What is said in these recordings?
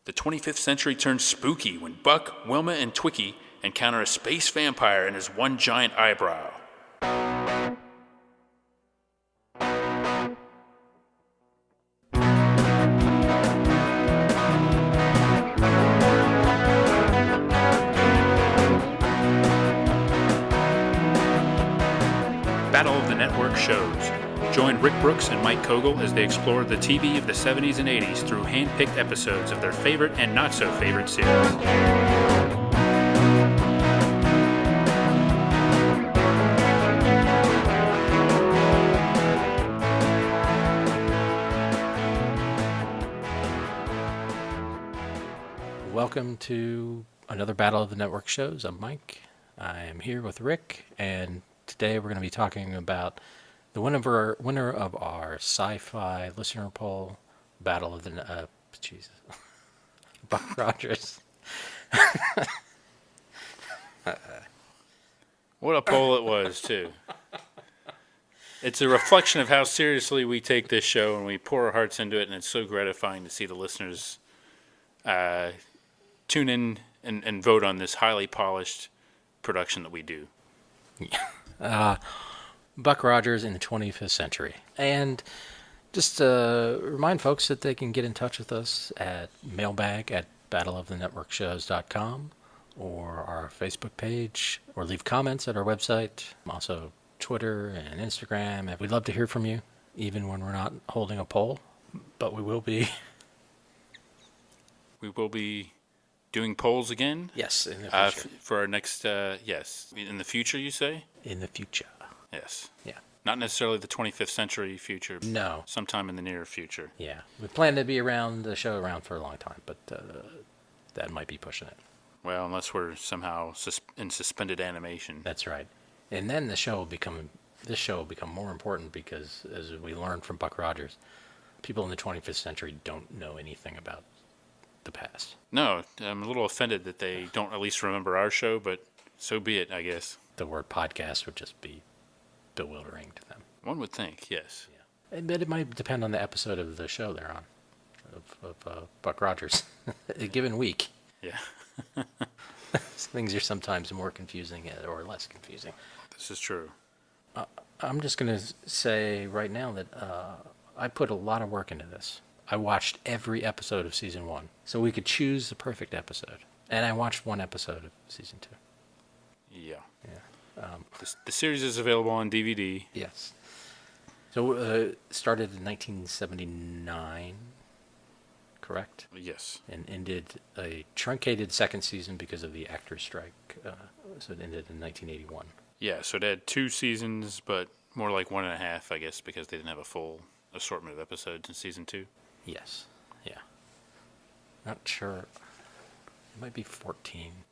The 25th century turns spooky when Buck, Wilma, and Twiki encounter a space vampire and his one giant eyebrow. Battle of the Network shows. Join Rick Brooks and Mike Kogel as they explore the TV of the 70s and 80s through hand-picked episodes of their favorite and not-so-favorite series. Welcome to another Battle of the Network shows. I'm Mike. I am here with Rick, and today we're going to be talking about the winner of our sci-fi listener poll, Battle of the Buck Rogers. What a poll it was, too. It's a reflection of how seriously we take this show and we pour our hearts into it, and it's so gratifying to see the listeners tune in and vote on this highly polished production that we do. Buck Rogers in the 25th century. And just remind folks that they can get in touch with us at mailbag@battleofthenetworkshows.com or our Facebook page, or leave comments at our website. Also Twitter and Instagram. And we'd love to hear from you, even when we're not holding a poll, but we will be. We will be doing polls again? Yes, in the future. For our next, yes. In the future, you say? In the future. Yes. Yeah. Not necessarily the 25th century future. No. Sometime in the near future. Yeah. We plan to be around the show for a long time, but that might be pushing it. Well, unless we're somehow in suspended animation. That's right. And then this show will become more important because, as we learned from Buck Rogers, people in the 25th century don't know anything about the past. No, I'm a little offended that they don't at least remember our show, but so be it, I guess. The word podcast would just be bewildering to them. One would think, yes. Yeah. But it might depend on the episode of the show they're on, of Buck Rogers, a given week. Yeah. Things are sometimes more confusing or less confusing. This is true. I'm just going to say right now that I put a lot of work into this. I watched every episode of season 1, so we could choose the perfect episode. And I watched one episode of season 2. Yeah. Yeah. The series is available on DVD. Yes. So it started in 1979, correct? Yes. And ended a truncated second season because of the actors' strike. So it ended in 1981. Yeah, so it had 2 seasons, but more like 1.5, I guess, because they didn't have a full assortment of episodes in season 2. Yes. Yeah. Not sure. It might be 14.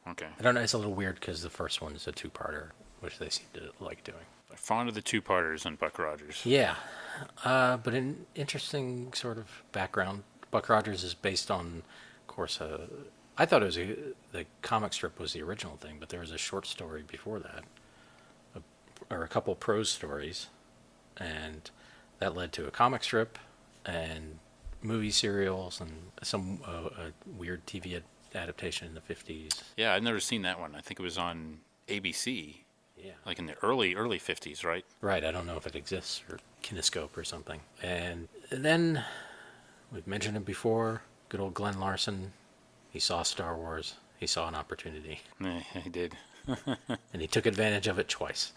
Okay. I don't know. It's a little weird because the first one is a 2-parter, which they seem to like doing. I'm fond of the 2-parters on Buck Rogers. Yeah. But an interesting sort of background. Buck Rogers is based on, of course, I thought it was the comic strip was the original thing, but there was a short story before that, or a couple prose stories, and that led to a comic strip and movie serials and some a weird TV adaptation in the 50s. Yeah, I've never seen that one. I think it was on ABC. Yeah. Like in the early 50s, right? Right. I don't know if it exists, or Kinescope or something. And then, we've mentioned it before, good old Glenn Larson. He saw Star Wars. He saw an opportunity. Yeah, he did. And he took advantage of it twice.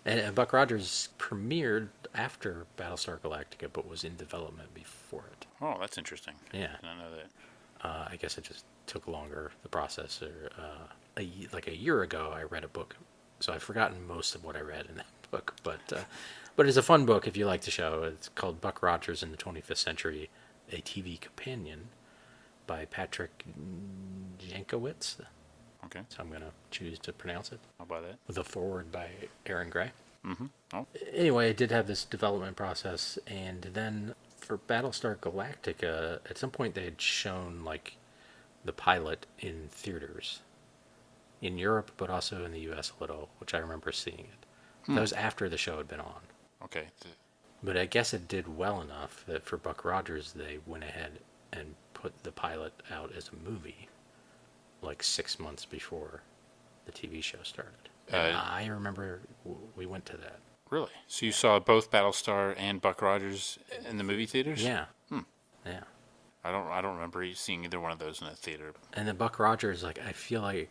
And Buck Rogers premiered after Battlestar Galactica, but was in development before it. Oh, that's interesting. Yeah. I didn't know that. I guess it just took longer, the process. Like a year ago, I read a book, so I've forgotten most of what I read in that book. But it's a fun book if you like the show. It's called Buck Rogers in the 25th Century, a TV Companion, by Patrick Jankowitz. Okay. So I'm going to choose to pronounce it. How about that? With a foreword by Aaron Gray. Mm-hmm. Oh. Anyway, it did have this development process, and then for Battlestar Galactica, at some point they had shown like the pilot in theaters in Europe, but also in the U.S. a little, which I remember seeing it. That was after the show had been on. Okay. But I guess it did well enough that for Buck Rogers, they went ahead and put the pilot out as a movie like 6 months before the TV show started. And I remember we went to that. Really? So you saw both Battlestar and Buck Rogers in the movie theaters? Yeah. Hmm. Yeah. I don't remember seeing either one of those in a theater. And then Buck Rogers, like, I feel like,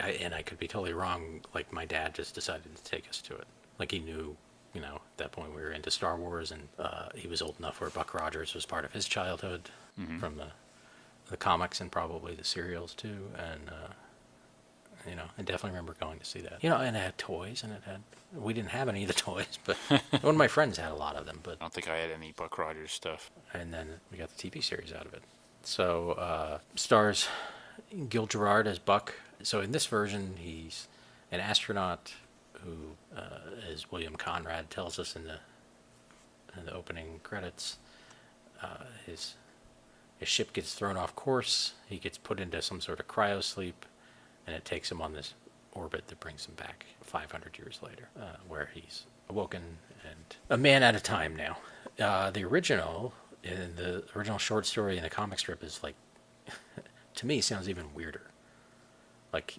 and I could be totally wrong, like my dad just decided to take us to it. Like he knew, at that point we were into Star Wars, and he was old enough where Buck Rogers was part of his childhood from the comics and probably the serials too. And, I definitely remember going to see that. And it had toys, and we didn't have any of the toys, but one of my friends had a lot of them. But I don't think I had any Buck Rogers stuff. And then we got the TV series out of it. So, stars Gil Gerard as Buck. So in this version, he's an astronaut who, as William Conrad tells us in the opening credits, his ship gets thrown off course. He gets put into some sort of cryosleep, and it takes him on this orbit that brings him back 500 years later, where he's awoken and a man at a time now. The original short story in the comic strip is like, to me, sounds even weirder. Like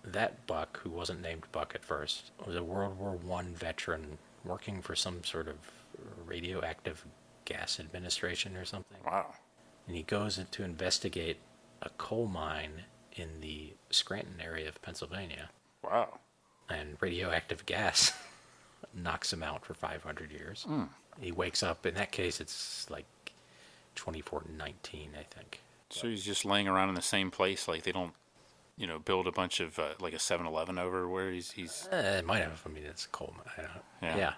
that Buck, who wasn't named Buck at first, was a World War I veteran working for some sort of radioactive gas administration or something. Wow. And he goes in to investigate a coal mine in the Scranton area of Pennsylvania. Wow. And radioactive gas knocks him out for 500 years. Mm. He wakes up. In that case, it's like 2419, I think. So he's just laying around in the same place, like they don't, build a bunch of like a 7-Eleven over where he's. It might have. I mean, it's coal. I don't. Yeah.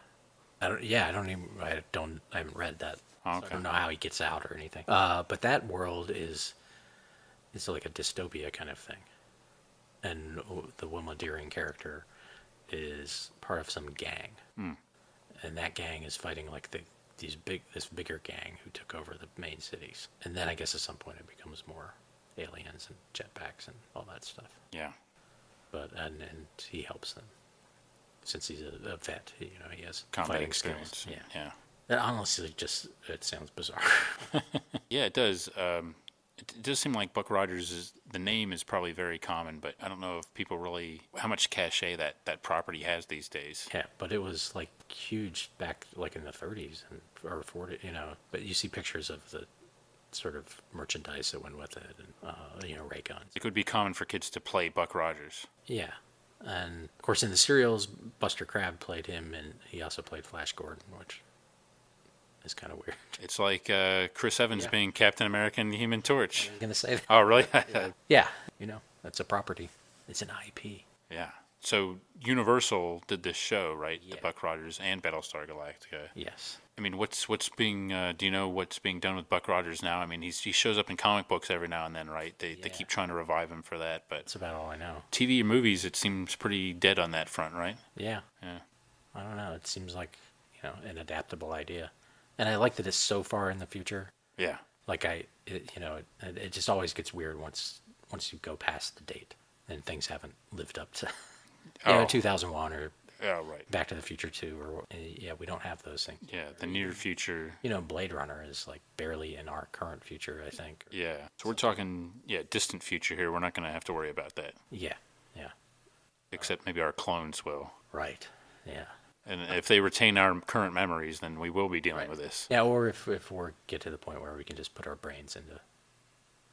I haven't read that. Okay. So I don't know how he gets out or anything. But that world is like a dystopia kind of thing, and the Wilma Deering character is part of some gang, and that gang is fighting like this bigger gang who took over the main cities. And then I guess at some point it becomes more aliens and jetpacks and all that stuff. Yeah. But and he helps them since he's a vet. He has combat fighting experience. skills. Yeah. That honestly it sounds bizarre. Yeah, it does. It does seem like Buck Rogers the name is probably very common, but I don't know if people really how much cachet that property has these days. Yeah, but it was like huge back like in the 30s or 40s, But you see pictures of the sort of merchandise that went with it, and ray guns. It would be common for kids to play Buck Rogers. Yeah, and of course in the serials, Buster Crabbe played him, and he also played Flash Gordon, which is kind of weird. It's like Chris Evans being Captain America and the Human Torch. I was gonna say that. Oh, really? Yeah, that's a property. It's an IP. Yeah. So Universal did this show, right? Yeah. The Buck Rogers and Battlestar Galactica. Yes. I mean, what's being? Do you know what's being done with Buck Rogers now? I mean, he shows up in comic books every now and then, right? They keep trying to revive him for that, but that's about all I know. TV and movies, it seems pretty dead on that front, right? Yeah. Yeah. I don't know. It seems like an adaptable idea, and I like that it's so far in the future. Yeah. Like it just always gets weird once you go past the date and things haven't lived up to 2001 or right. Back to the Future 2 or we don't have those things. Yeah, the near future. Blade Runner is like barely in our current future, I think. Yeah. So we're talking distant future here. We're not going to have to worry about that. Yeah. Yeah. Except maybe our clones will. Right. Yeah. And if they retain our current memories, then we will be dealing with this. Yeah, or if we get to the point where we can just put our brains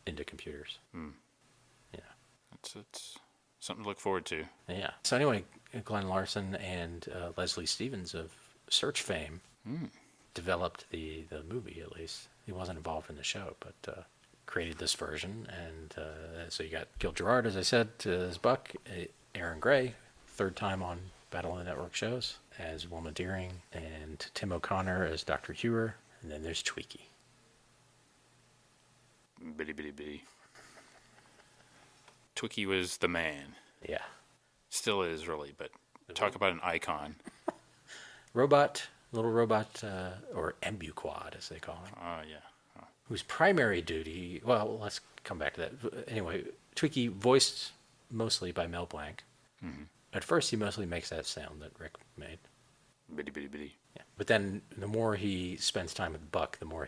into computers. Mm. Yeah. It's something to look forward to. Yeah. So anyway, Glenn Larson and Leslie Stevens of Search fame developed the movie, at least. He wasn't involved in the show, but created this version. And so you got Gil Gerard, as I said, as Buck, Aaron Gray, third time on Battle of the Network shows, as Wilma Deering, and Tim O'Connor as Dr. Hewer, and then there's Twiki. Bitty, bitty, bitty. Twiki was the man. Yeah. Still is, really, but talk about an icon. Little robot, or Ambuquad, as they call him. Yeah. Whose primary duty, well, let's come back to that. Anyway, Twiki, voiced mostly by Mel Blanc. Mm-hmm. At first, he mostly makes that sound that Rick made. Bitty, bitty, bitty. Yeah. But then the more he spends time with Buck, the more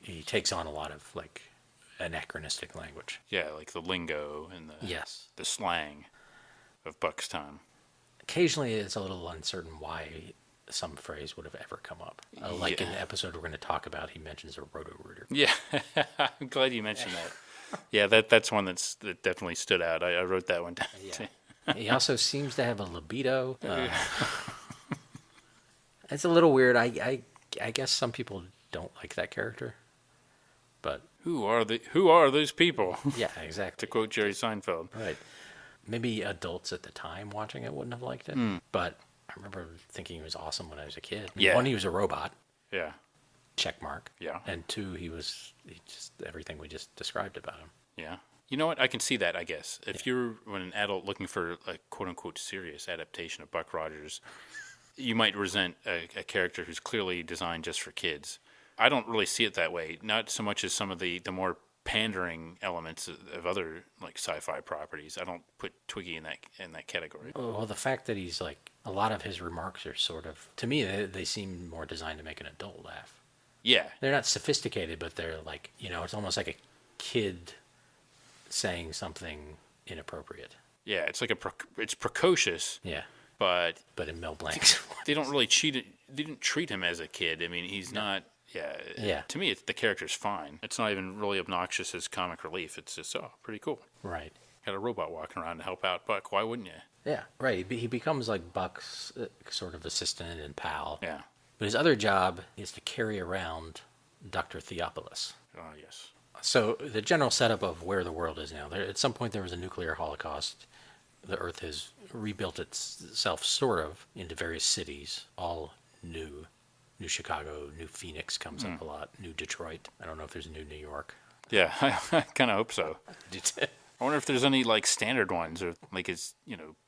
he takes on a lot of like anachronistic language. Yeah, like the lingo and Yes. the slang of Buck's time. Occasionally, it's a little uncertain why some phrase would have ever come up. Like in Yeah. the episode we're going to talk about, he mentions a roto-rooter. Yeah, I'm glad you mentioned that. Yeah, that's one that definitely stood out. I wrote that one down. Yeah. He also seems to have a libido. It's a little weird. I guess some people don't like that character, but Who are those people? yeah, exactly. To quote Jerry Seinfeld. Right. Maybe adults at the time watching it wouldn't have liked it, but I remember thinking he was awesome when I was a kid. Yeah. One, he was a robot, Yeah, check mark. Yeah. And two, he just everything we just described about him. yeah. You know what? I can see that, I guess. If you're an adult looking for a quote-unquote serious adaptation of Buck Rogers, you might resent a character who's clearly designed just for kids. I don't really see it that way. Not so much as some of the more pandering elements of other like sci-fi properties. I don't put Twiki in that category. Well, the fact that he's like, a lot of his remarks are sort of, to me, they seem more designed to make an adult laugh. Yeah, They're not sophisticated, but they're like, it's almost like a kid saying something inappropriate. yeah. It's like it's precocious, Yeah. but But in Mel Blanc's they don't really they didn't treat him as a kid. I mean, he's not. Yeah. Yeah. To me, the character's fine. It's not even really obnoxious as comic relief. It's just pretty cool. Right. Got a robot walking around to help out Buck. Why wouldn't you? Yeah, right. He becomes like Buck's sort of assistant and pal. Yeah. But his other job is to carry around Dr. Theophilus. Oh yes. So the general setup of where the world is now, at some point there was a nuclear holocaust. The Earth has rebuilt itself sort of into various cities, all new. New Chicago, New Phoenix comes up a lot. New Detroit. I don't know if there's a new New York. Yeah, I kind of hope so. I wonder if there's any like standard ones, or like is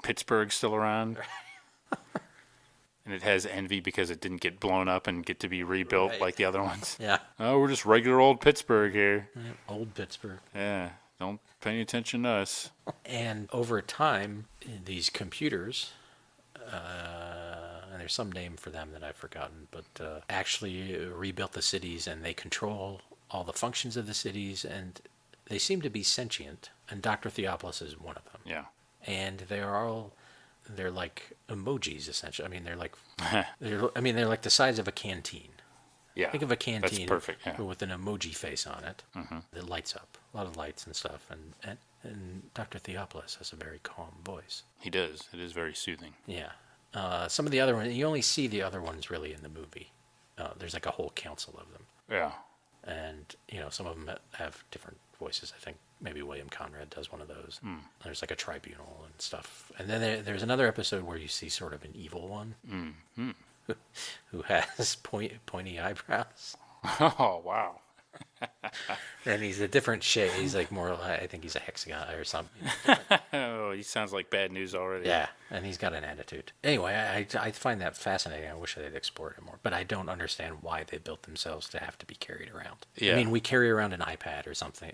Pittsburgh still around? And it has envy because it didn't get blown up and get to be rebuilt Right. like the other ones. Yeah. Oh, we're just regular old Pittsburgh here. Old Pittsburgh. Yeah, don't pay any attention to us. And over time, these computers, and there's some name for them that I've forgotten, but actually rebuilt the cities, and they control all the functions of the cities, and they seem to be sentient. And Dr. Theophilus is one of them. Yeah. And they're like emojis essentially. I mean, they're like they're like the size of a canteen. Yeah. Think of a canteen That's perfect. Yeah. with an emoji face on it that lights up. A lot of lights and stuff. And Dr. Theophilus has a very calm voice. He does. It is very soothing. Yeah. Some of the other ones, you only see the other ones really in the movie. There's like a whole council of them. Yeah. And, some of them have different voices. I think maybe William Conrad does one of those. There's like a tribunal and stuff. And then there's another episode where you see sort of an evil one who has pointy eyebrows. Oh wow. And he's a different shade. He's like more, I think he's a hexagon or something. Oh, he sounds like bad news already. Yeah, and he's got an attitude. Anyway, I find that fascinating. I wish they'd explored it more. But I don't understand why they built themselves to have to be carried around. Yeah. I mean, we carry around an iPad or something.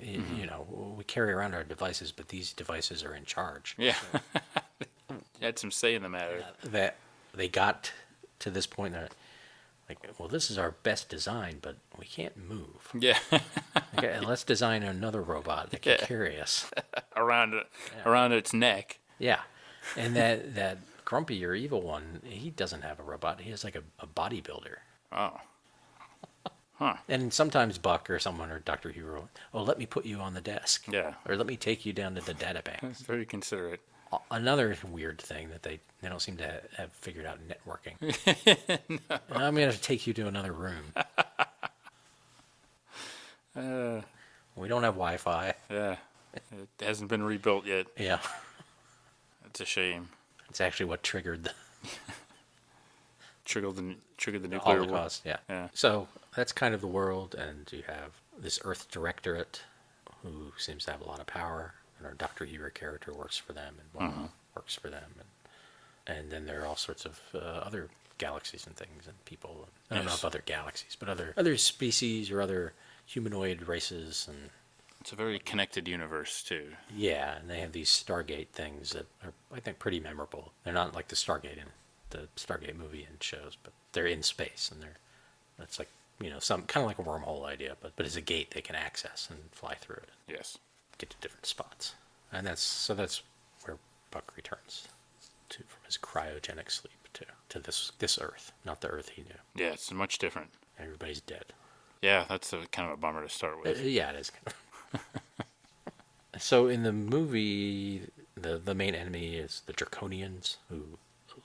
We carry around our devices, but these devices are in charge. Yeah. You had some say in the matter. That they got to this point, they're like, well, this is our best design, but we can't move. Yeah. Okay, let's design another robot that can carry us. around its neck. Yeah, and that grumpy or evil one, he doesn't have a robot. He has like a bodybuilder. Oh. Huh. And sometimes Buck or someone or Dr. Hero, let me put you on the desk. Yeah. Or let me take you down to the data bank. That's very considerate. Another weird thing that they don't seem to have figured out networking. No. I'm going to take you to another room. We don't have Wi-Fi. Yeah. It hasn't been rebuilt yet. Yeah. It's a shame. It's actually what triggered the Triggered the nuclear war. Holocaust. Yeah. Yeah. So that's kind of the world, and you have this Earth Directorate who seems to have a lot of power. And our Dr. Hero character works for them, and Wilma works for them, and then there are all sorts of other galaxies and things and people. I don't know if other galaxies, but other species or other humanoid races, and It's a very connected universe too. yeah, and they have these Stargate things that are, I think, pretty memorable. They're not like the Stargate movie and shows, but they're in space, and that's like some kind of like a wormhole idea, but it's a gate they can access and fly through it, Yes. get to different spots, and that's where Buck returns from his cryogenic sleep to this Earth, not the Earth he knew. Yeah, it's much different. Everybody's dead. Yeah, that's kind of a bummer to start with. Yeah, it is. So in the movie, the main enemy is the Draconians, who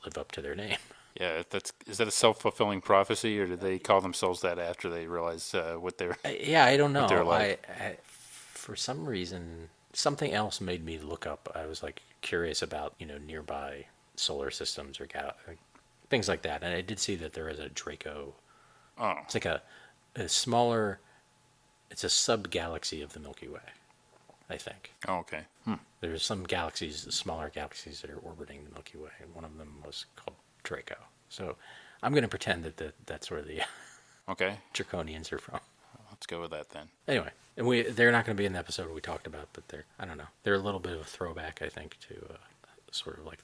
live up to their name. Yeah, is that a self-fulfilling prophecy, or did they call themselves that after they realized what they're? Yeah, I don't know. What they're like. For some reason, something else made me look up. I was like curious about nearby solar systems or things like that, and I did see that there is a Draco. Oh. It's like a smaller. It's a sub-galaxy of the Milky Way, I think. Oh, okay. There's some galaxies, smaller galaxies that are orbiting the Milky Way, and one of them was called Draco. So I'm going to pretend that that's where the Okay. Draconians are from. Let's go with that then. Anyway, and they're not going to be in the episode we talked about, but I don't know. They're a little bit of a throwback, I think, to sort of like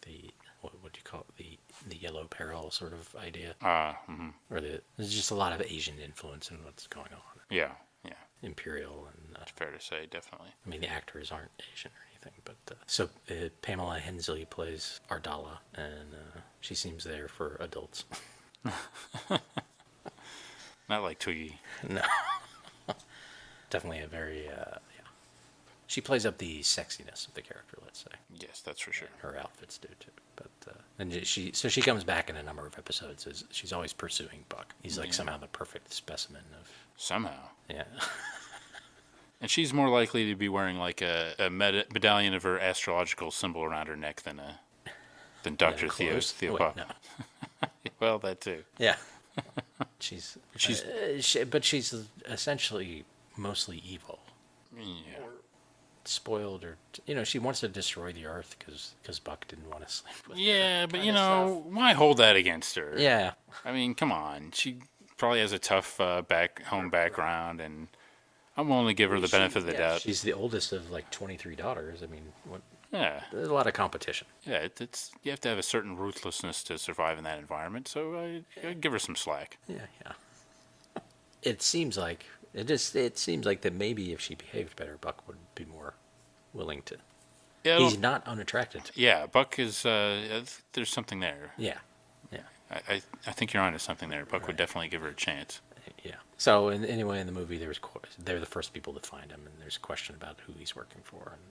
what do you call it, the Yellow Peril sort of idea. Mm-hmm. Or there's just a lot of Asian influence in what's going on. Yeah, yeah. Imperial and... It's fair to say, definitely. I mean, the actors aren't Asian or anything, but... So Pamela Hensley plays Ardala, and she seems there for adults. Not like Twiki. No. Definitely a very... yeah. She plays up the sexiness of the character, let's say. Yes, that's for sure. Her outfits do too. But and she comes back in a number of episodes. She's always pursuing Buck. He's like somehow the perfect specimen of... Somehow. Yeah. And she's more likely to be wearing like a medallion of her astrological symbol around her neck than Dr. Theopop. No. Well, that too. Yeah. She's but she's essentially mostly evil. Yeah. Spoiled, or she wants to destroy the Earth because Buck didn't want to sleep with her. Yeah, but why hold that against her? Yeah. I mean, come on. She probably has a tough home background, and I'm willing to give her the benefit of the doubt. She's the oldest of like 23 daughters. I mean, Yeah. There's a lot of competition. Yeah, you have to have a certain ruthlessness to survive in that environment, so I'd give her some slack. Yeah. It seems like that maybe if she behaved better, Buck would be more willing to. Yeah, he's not unattracted. Yeah, Buck is. There's something there. Yeah. I think you're onto something there. Buck would definitely give her a chance. Yeah. So anyway, in the movie, they're the first people to find him, and there's a question about who he's working for, and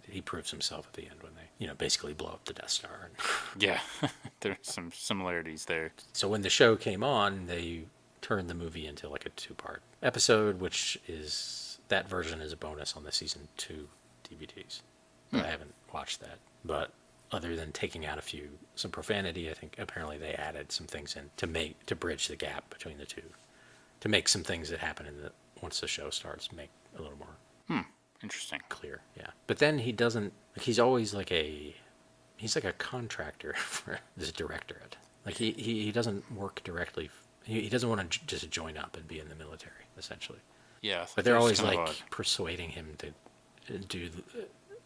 he proves himself at the end when they, basically blow up the Death Star. Yeah, there's some similarities there. So when the show came on, they turned the movie into like a 2-part episode, which is that version is a bonus on the season 2 DVDs. I haven't watched that, but other than taking out some profanity, I think apparently they added some things in to bridge the gap between the two, to make some things that happen once the show starts make a little more Interesting. clear. Yeah, but then he doesn't. He's always like he's like a contractor for this directorate. Like he doesn't work directly. He doesn't want to just join up and be in the military, essentially. Yeah, but they're always like persuading him to do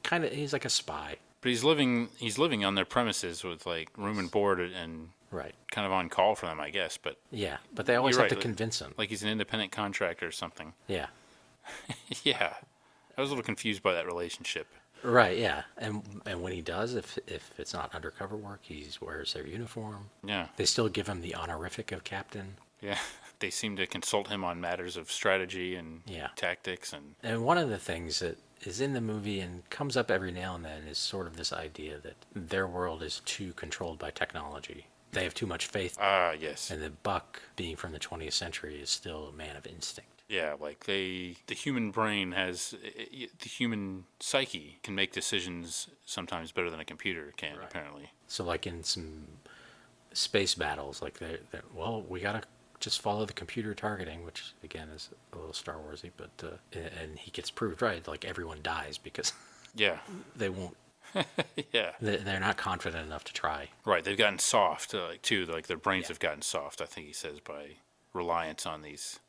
kind of. He's like a spy. But he's living on their premises with like room and board and right, kind of on call for them, I guess. But yeah, but they always have to convince him. Like he's an independent contractor or something. Yeah. Yeah, I was a little confused by that relationship. Right. Yeah, and when he does, if it's not undercover work, he wears their uniform. Yeah. They still give him the honorific of captain. Yeah. They seem to consult him on matters of strategy and tactics and one of the things that is in the movie and comes up every now and then is sort of this idea that their world is too controlled by technology. They have too much faith. Yes. And that Buck, being from the 20th century, is still a man of instinct. Yeah, like the human brain the human psyche can make decisions sometimes better than a computer can, apparently. So like in some space battles, like we gotta just follow the computer targeting, which again is a little Star Warsy, but and he gets proved right. Like everyone dies because they won't. Yeah, they're not confident enough to try. Right, they've gotten soft too. Like their brains have gotten soft. I think he says by reliance on these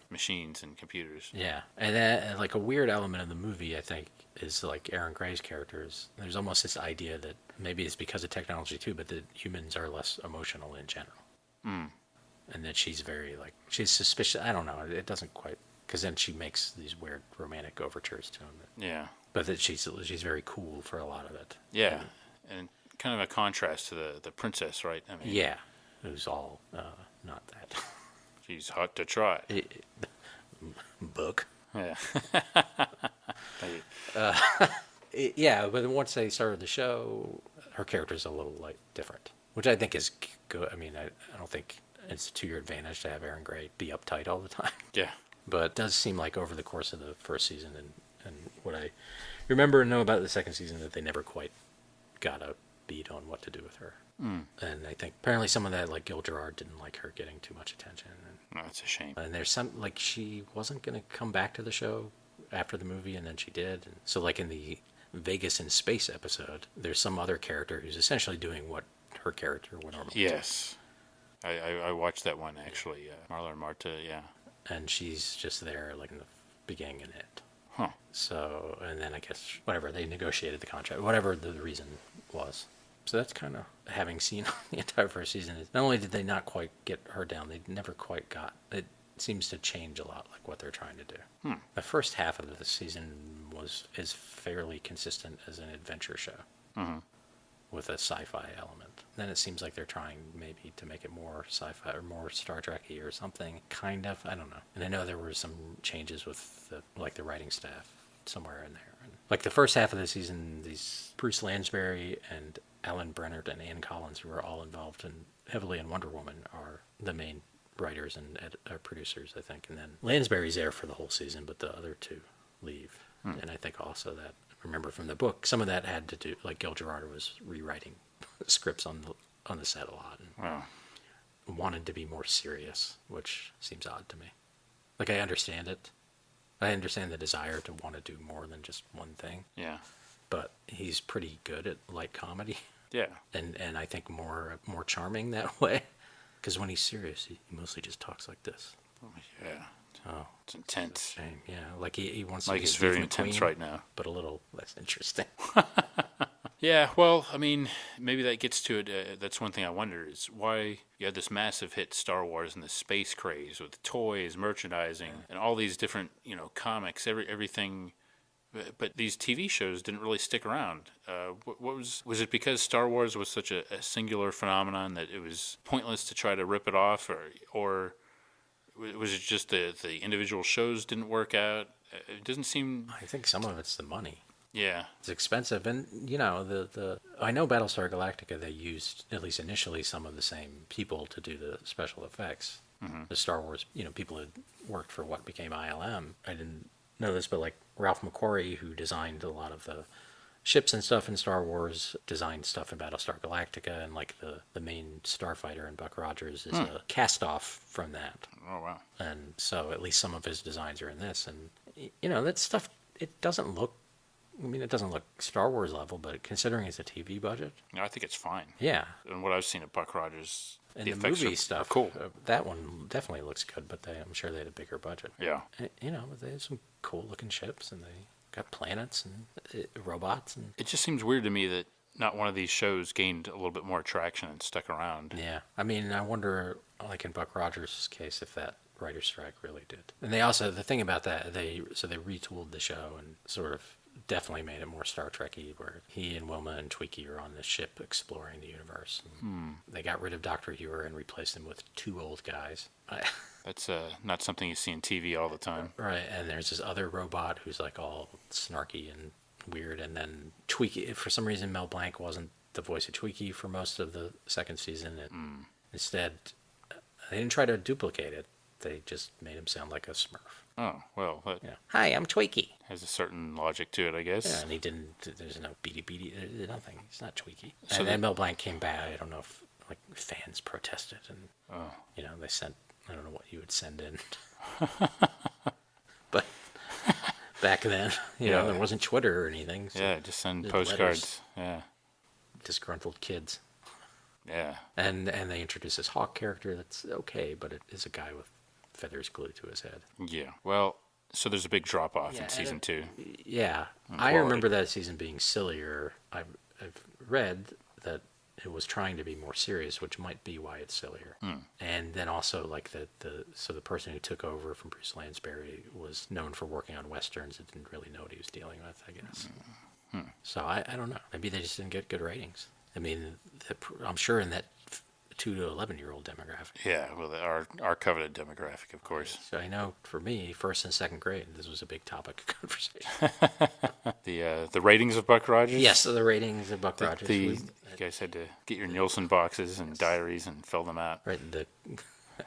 machines and computers. Yeah, and then like a weird element of the movie, I think, is like Aaron Gray's characters. There's almost this idea that maybe it's because of technology too, but that humans are less emotional in general. And then she's very, like, she's suspicious. I don't know. It doesn't quite, because then she makes these weird romantic overtures to him. Yeah. But that she's very cool for a lot of it. Yeah. And kind of a contrast to the princess, right? I mean, yeah. Who's all not that. She's hot to try. Book. Yeah. Yeah, but once they started the show, her character's a little, like, different, which I think is good. I mean, I don't think it's to your advantage to have Aaron Gray be uptight all the time. Yeah. But it does seem like over the course of the first season and what I remember and know about the second season, that they never quite got a beat on what to do with her. And I think apparently some of that, like Gil Gerard didn't like her getting too much attention. No, it's a shame. And there's some, like, she wasn't going to come back to the show after the movie, and then she did. And so, like, in the Vegas in Space episode, there's some other character who's essentially doing what her character would normally do. Yes. I watched that one, actually. Marla and Marta, yeah. And she's just there, like, in the beginning and end. Huh. So, and then I guess, whatever, they negotiated the contract, whatever the reason was. So that's kind of, having seen the entire first season, is not only did they not quite get her down, they never quite got, it seems to change a lot, like what they're trying to do. The first half of the season is fairly consistent as an adventure show with a sci-fi element. Then it seems like they're trying maybe to make it more sci-fi or more Star Trek-y or something, kind of, I don't know. And I know there were some changes with the writing staff somewhere in there. And like the first half of the season, these Bruce Lansbury and Alan Brennert and Ann Collins, who are all involved heavily in Wonder Woman, are the main writers and producers, I think. And then Lansbury's there for the whole season, but the other two leave. And I think also that, remember from the book, some of that had to do, like Gil Gerard was rewriting scripts on the set a lot and wanted to be more serious, which seems odd to me. Like, I understand it. I understand the desire to want to do more than just one thing. Yeah. But he's pretty good at light comedy. Yeah. And I think more charming that way. Because when he's serious, he mostly just talks like this. Yeah. Oh, it's intense. Yeah, like he wants like to be he's very Steve intense McQueen, right now. but a little less interesting. Yeah, well, I mean, maybe that gets to it. That's one thing I wonder is why you had this massive hit Star Wars and this space craze with toys, merchandising, and all these different, comics, everything. But these TV shows didn't really stick around. What was it because Star Wars was such a singular phenomenon that it was pointless to try to rip it off, or was it just the individual shows didn't work out? It doesn't seem. I think some of it's the money. Yeah, it's expensive, and I know Battlestar Galactica, they used, at least initially, some of the same people to do the special effects. The Star Wars, people had worked for what became ILM. I didn't know this, but like Ralph McQuarrie, who designed a lot of the ships and stuff in Star Wars, designed stuff in Battlestar Galactica, and like the main starfighter in Buck Rogers is a cast-off from that. Oh, wow. And so at least some of his designs are in this, and that stuff, it doesn't look Star Wars level, but considering it's a TV budget, I think it's fine. Yeah. And what I've seen at Buck Rogers, and the the effects movie are stuff, cool. That one definitely looks good, but I'm sure they had a bigger budget. Yeah. And, they have some cool looking ships, and they got planets and robots, and it just seems weird to me that not one of these shows gained a little bit more traction and stuck around. Yeah. I mean, I wonder, like in Buck Rogers' case, if that writer's strike really did. And they also, the thing about that, they retooled the show and sort of definitely made it more Star Trek-y, where he and Wilma and Twiki are on this ship exploring the universe. They got rid of Dr. Ewer and replaced him with two old guys. That's not something you see in TV all the time. Right, and there's this other robot who's like all snarky and weird, and then Twiki, for some reason Mel Blanc wasn't the voice of Twiki for most of the second season, and instead they didn't try to duplicate it, they just made him sound like a Smurf. Oh, well, that Hi, I'm Twiki. has a certain logic to it, I guess. Yeah, and he didn't, there's no beady, nothing, he's not Twiki. So And then Mel Blanc came back, I don't know if like fans protested, and they sent, I don't know what you would send in. But back then, there wasn't Twitter or anything. So Yeah, just send just postcards. letters. Yeah, Disgruntled kids. yeah. And they introduced this Hawk character that's okay, but it is a guy with feathers glued to his head. Yeah. Well, so there's a big drop off in season 2. Yeah. I Quality. remember that season being sillier. I've read that it was trying to be more serious, which might be why it's sillier. And then also like the person who took over from Bruce Lansbury was known for working on westerns and didn't really know what he was dealing with, I guess. So I don't know. Maybe they just didn't get good ratings. I mean, I'm sure in that 2 to 11-year-old demographic. Yeah, well, our coveted demographic, of course. So I know for me, first and second grade, this was a big topic of conversation. The ratings of Buck Rogers? Yes, the ratings of Buck Rogers. You guys had to get your Nielsen boxes and diaries and fill them out. Right in the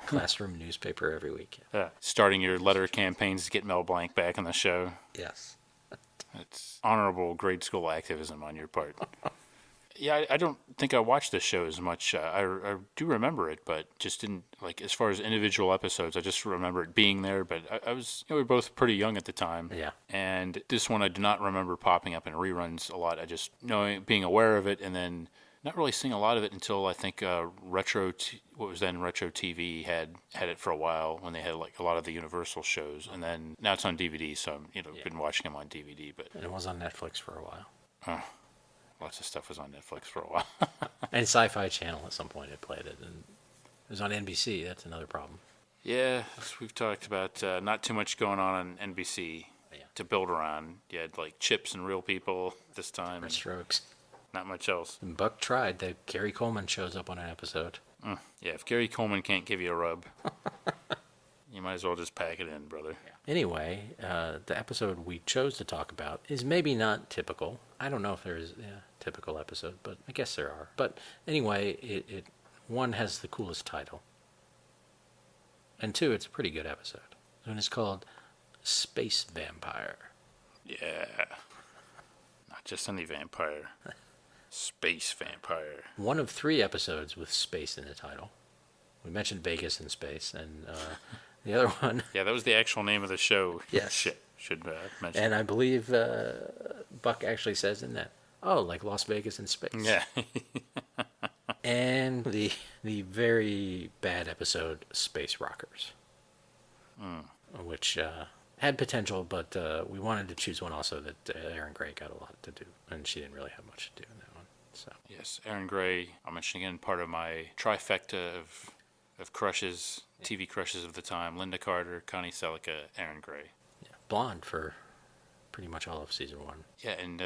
classroom newspaper every week. Starting your letter campaigns to get Mel Blanc back on the show. Yes. It's honorable grade school activism on your part. Yeah, I don't think I watched this show as much. I do remember it, but just didn't, like, as far as individual episodes, I just remember it being there, but I was, we were both pretty young at the time. Yeah. And this one I do not remember popping up in reruns a lot. I just being aware of it and then not really seeing a lot of it until I think what was then Retro TV had it for a while when they had like a lot of the Universal shows, and then now it's on DVD, so I've been watching them on DVD. But And it was on Netflix for a while. Lots of stuff was on Netflix for a while. And Sci-Fi Channel at some point had played it, and it was on NBC. That's another problem. Yeah, as we've talked about, not too much going on NBC to build around. You had like Chips and Real People this time. For Strokes. Not much else. And Buck tried. Gary Coleman shows up on an episode. Yeah, if Gary Coleman can't give you a rub, you might as well just pack it in, brother. Yeah. Anyway, the episode we chose to talk about is maybe not typical. I don't know if there is a typical episode, but I guess there are. But anyway, it one has the coolest title. And two, it's a pretty good episode. And it's called Space Vampire. Yeah. Not just any vampire. Space Vampire. One of 3 episodes with space in the title. We mentioned Vegas and space, and the other one... Yeah, that was the actual name of the show. Yes. Should mention. And I believe Buck actually says in that, like Las Vegas in space. Yeah. And the very bad episode, Space Rockers. Which had potential, but we wanted to choose one also that Erin Gray got a lot to do, and she didn't really have much to do in that one. So Yes, Erin Gray, I'll mention again, part of my trifecta of crushes, TV crushes of the time. Linda Carter, Connie Selica, Erin Gray. yeah, blonde for pretty much all of season 1. Yeah, and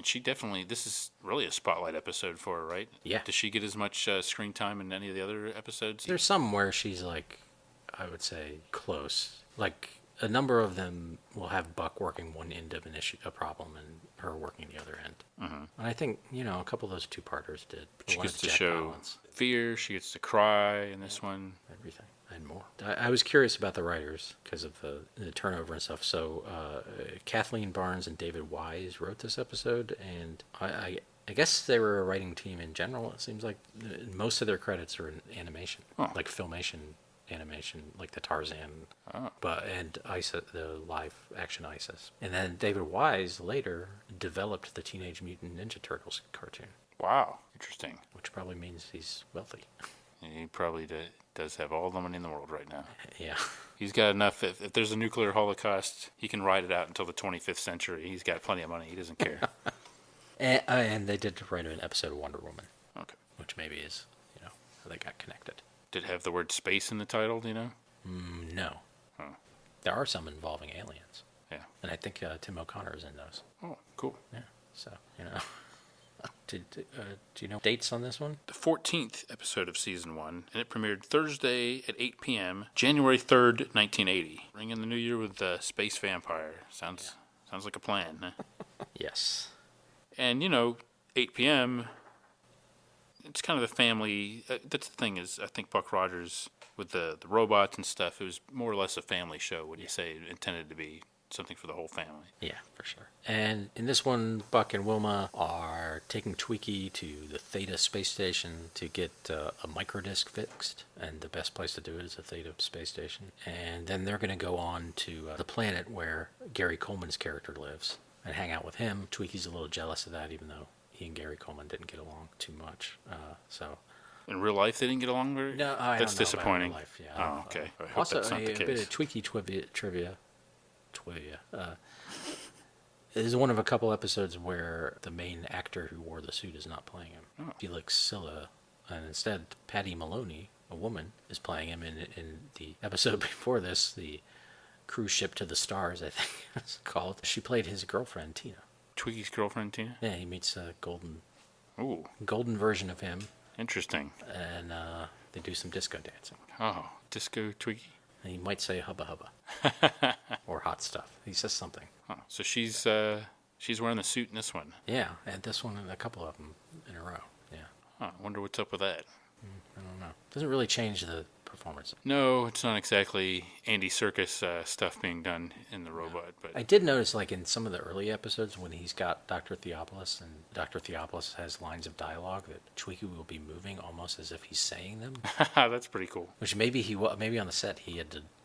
she definitely, this is really a spotlight episode for her, right? Yeah. Does she get as much screen time in any of the other episodes? There's some where she's like, I would say, close. Like, a number of them will have Buck working one end of a problem and her working the other end. Mm-hmm. And I think, a couple of those 2-parters did. She gets to show fear, she gets to cry in this one. Everything and more. I was curious about the writers because of the turnover and stuff. So Kathleen Barnes and David Wise wrote this episode, and I guess they were a writing team in general. It seems like most of their credits are in animation, like Filmation animation, like the Tarzan, and ISIS, the live action ISIS. And then David Wise later developed the Teenage Mutant Ninja Turtles cartoon. Wow, interesting. Which probably means he's wealthy. He probably does have all the money in the world right now. Yeah. He's got enough. If there's a nuclear holocaust, he can ride it out until the 25th century. He's got plenty of money. He doesn't care. And they did write an episode of Wonder Woman. Okay. Which maybe is, how they got connected. Did it have the word space in the title, do you know? No. Huh. There are some involving aliens. Yeah. And I think Tim O'Connor is in those. Oh, cool. Yeah. So, do you know dates on this one? The 14th episode of Season 1, and it premiered Thursday at 8 p.m., January 3rd, 1980. Ring in the new year with Space Vampire. Sounds like a plan, huh? Yes. And, 8 p.m., it's kind of the family. That's the thing is, I think Buck Rogers, with the robots and stuff, it was more or less a family show, would you say, intended to be something for the whole family. Yeah, for sure. And in this one, Buck and Wilma are taking Twiki to the Theta space station to get a microdisc fixed, and the best place to do it is the Theta space station. And then they're going to go on to the planet where Gary Coleman's character lives and hang out with him. Twiki's a little jealous of that, even though he and Gary Coleman didn't get along too much. In real life, they didn't get along very. No, I that's don't know disappointing. About real life, yeah. Oh, okay. I hope also, that's not the a case. bit of Twiki trivia. It is one of a couple episodes where the main actor who wore the suit is not playing him. Oh. Felix Silla. And instead, Patty Maloney, a woman, is playing him in the episode before this, the Cruise Ship to the Stars, I think it's called. She played his girlfriend, Tina. Twiki's girlfriend, Tina? Yeah, he meets a golden version of him. Interesting. And they do some disco dancing. Oh, disco Twiki? And he might say hubba hubba. Or hot stuff. He says something. Oh, so she's wearing the suit in this one. Yeah, and this one and a couple of them in a row. Yeah. Huh, I wonder what's up with that. I don't know. Doesn't really change the performance. No, it's not exactly Andy Serkis stuff being done in the robot. But I did notice, like, in some of the early episodes when he's got Dr. Theopolis, and Dr. Theopolis has lines of dialogue that Twiki will be moving almost as if he's saying them. That's pretty cool. Which maybe maybe on the set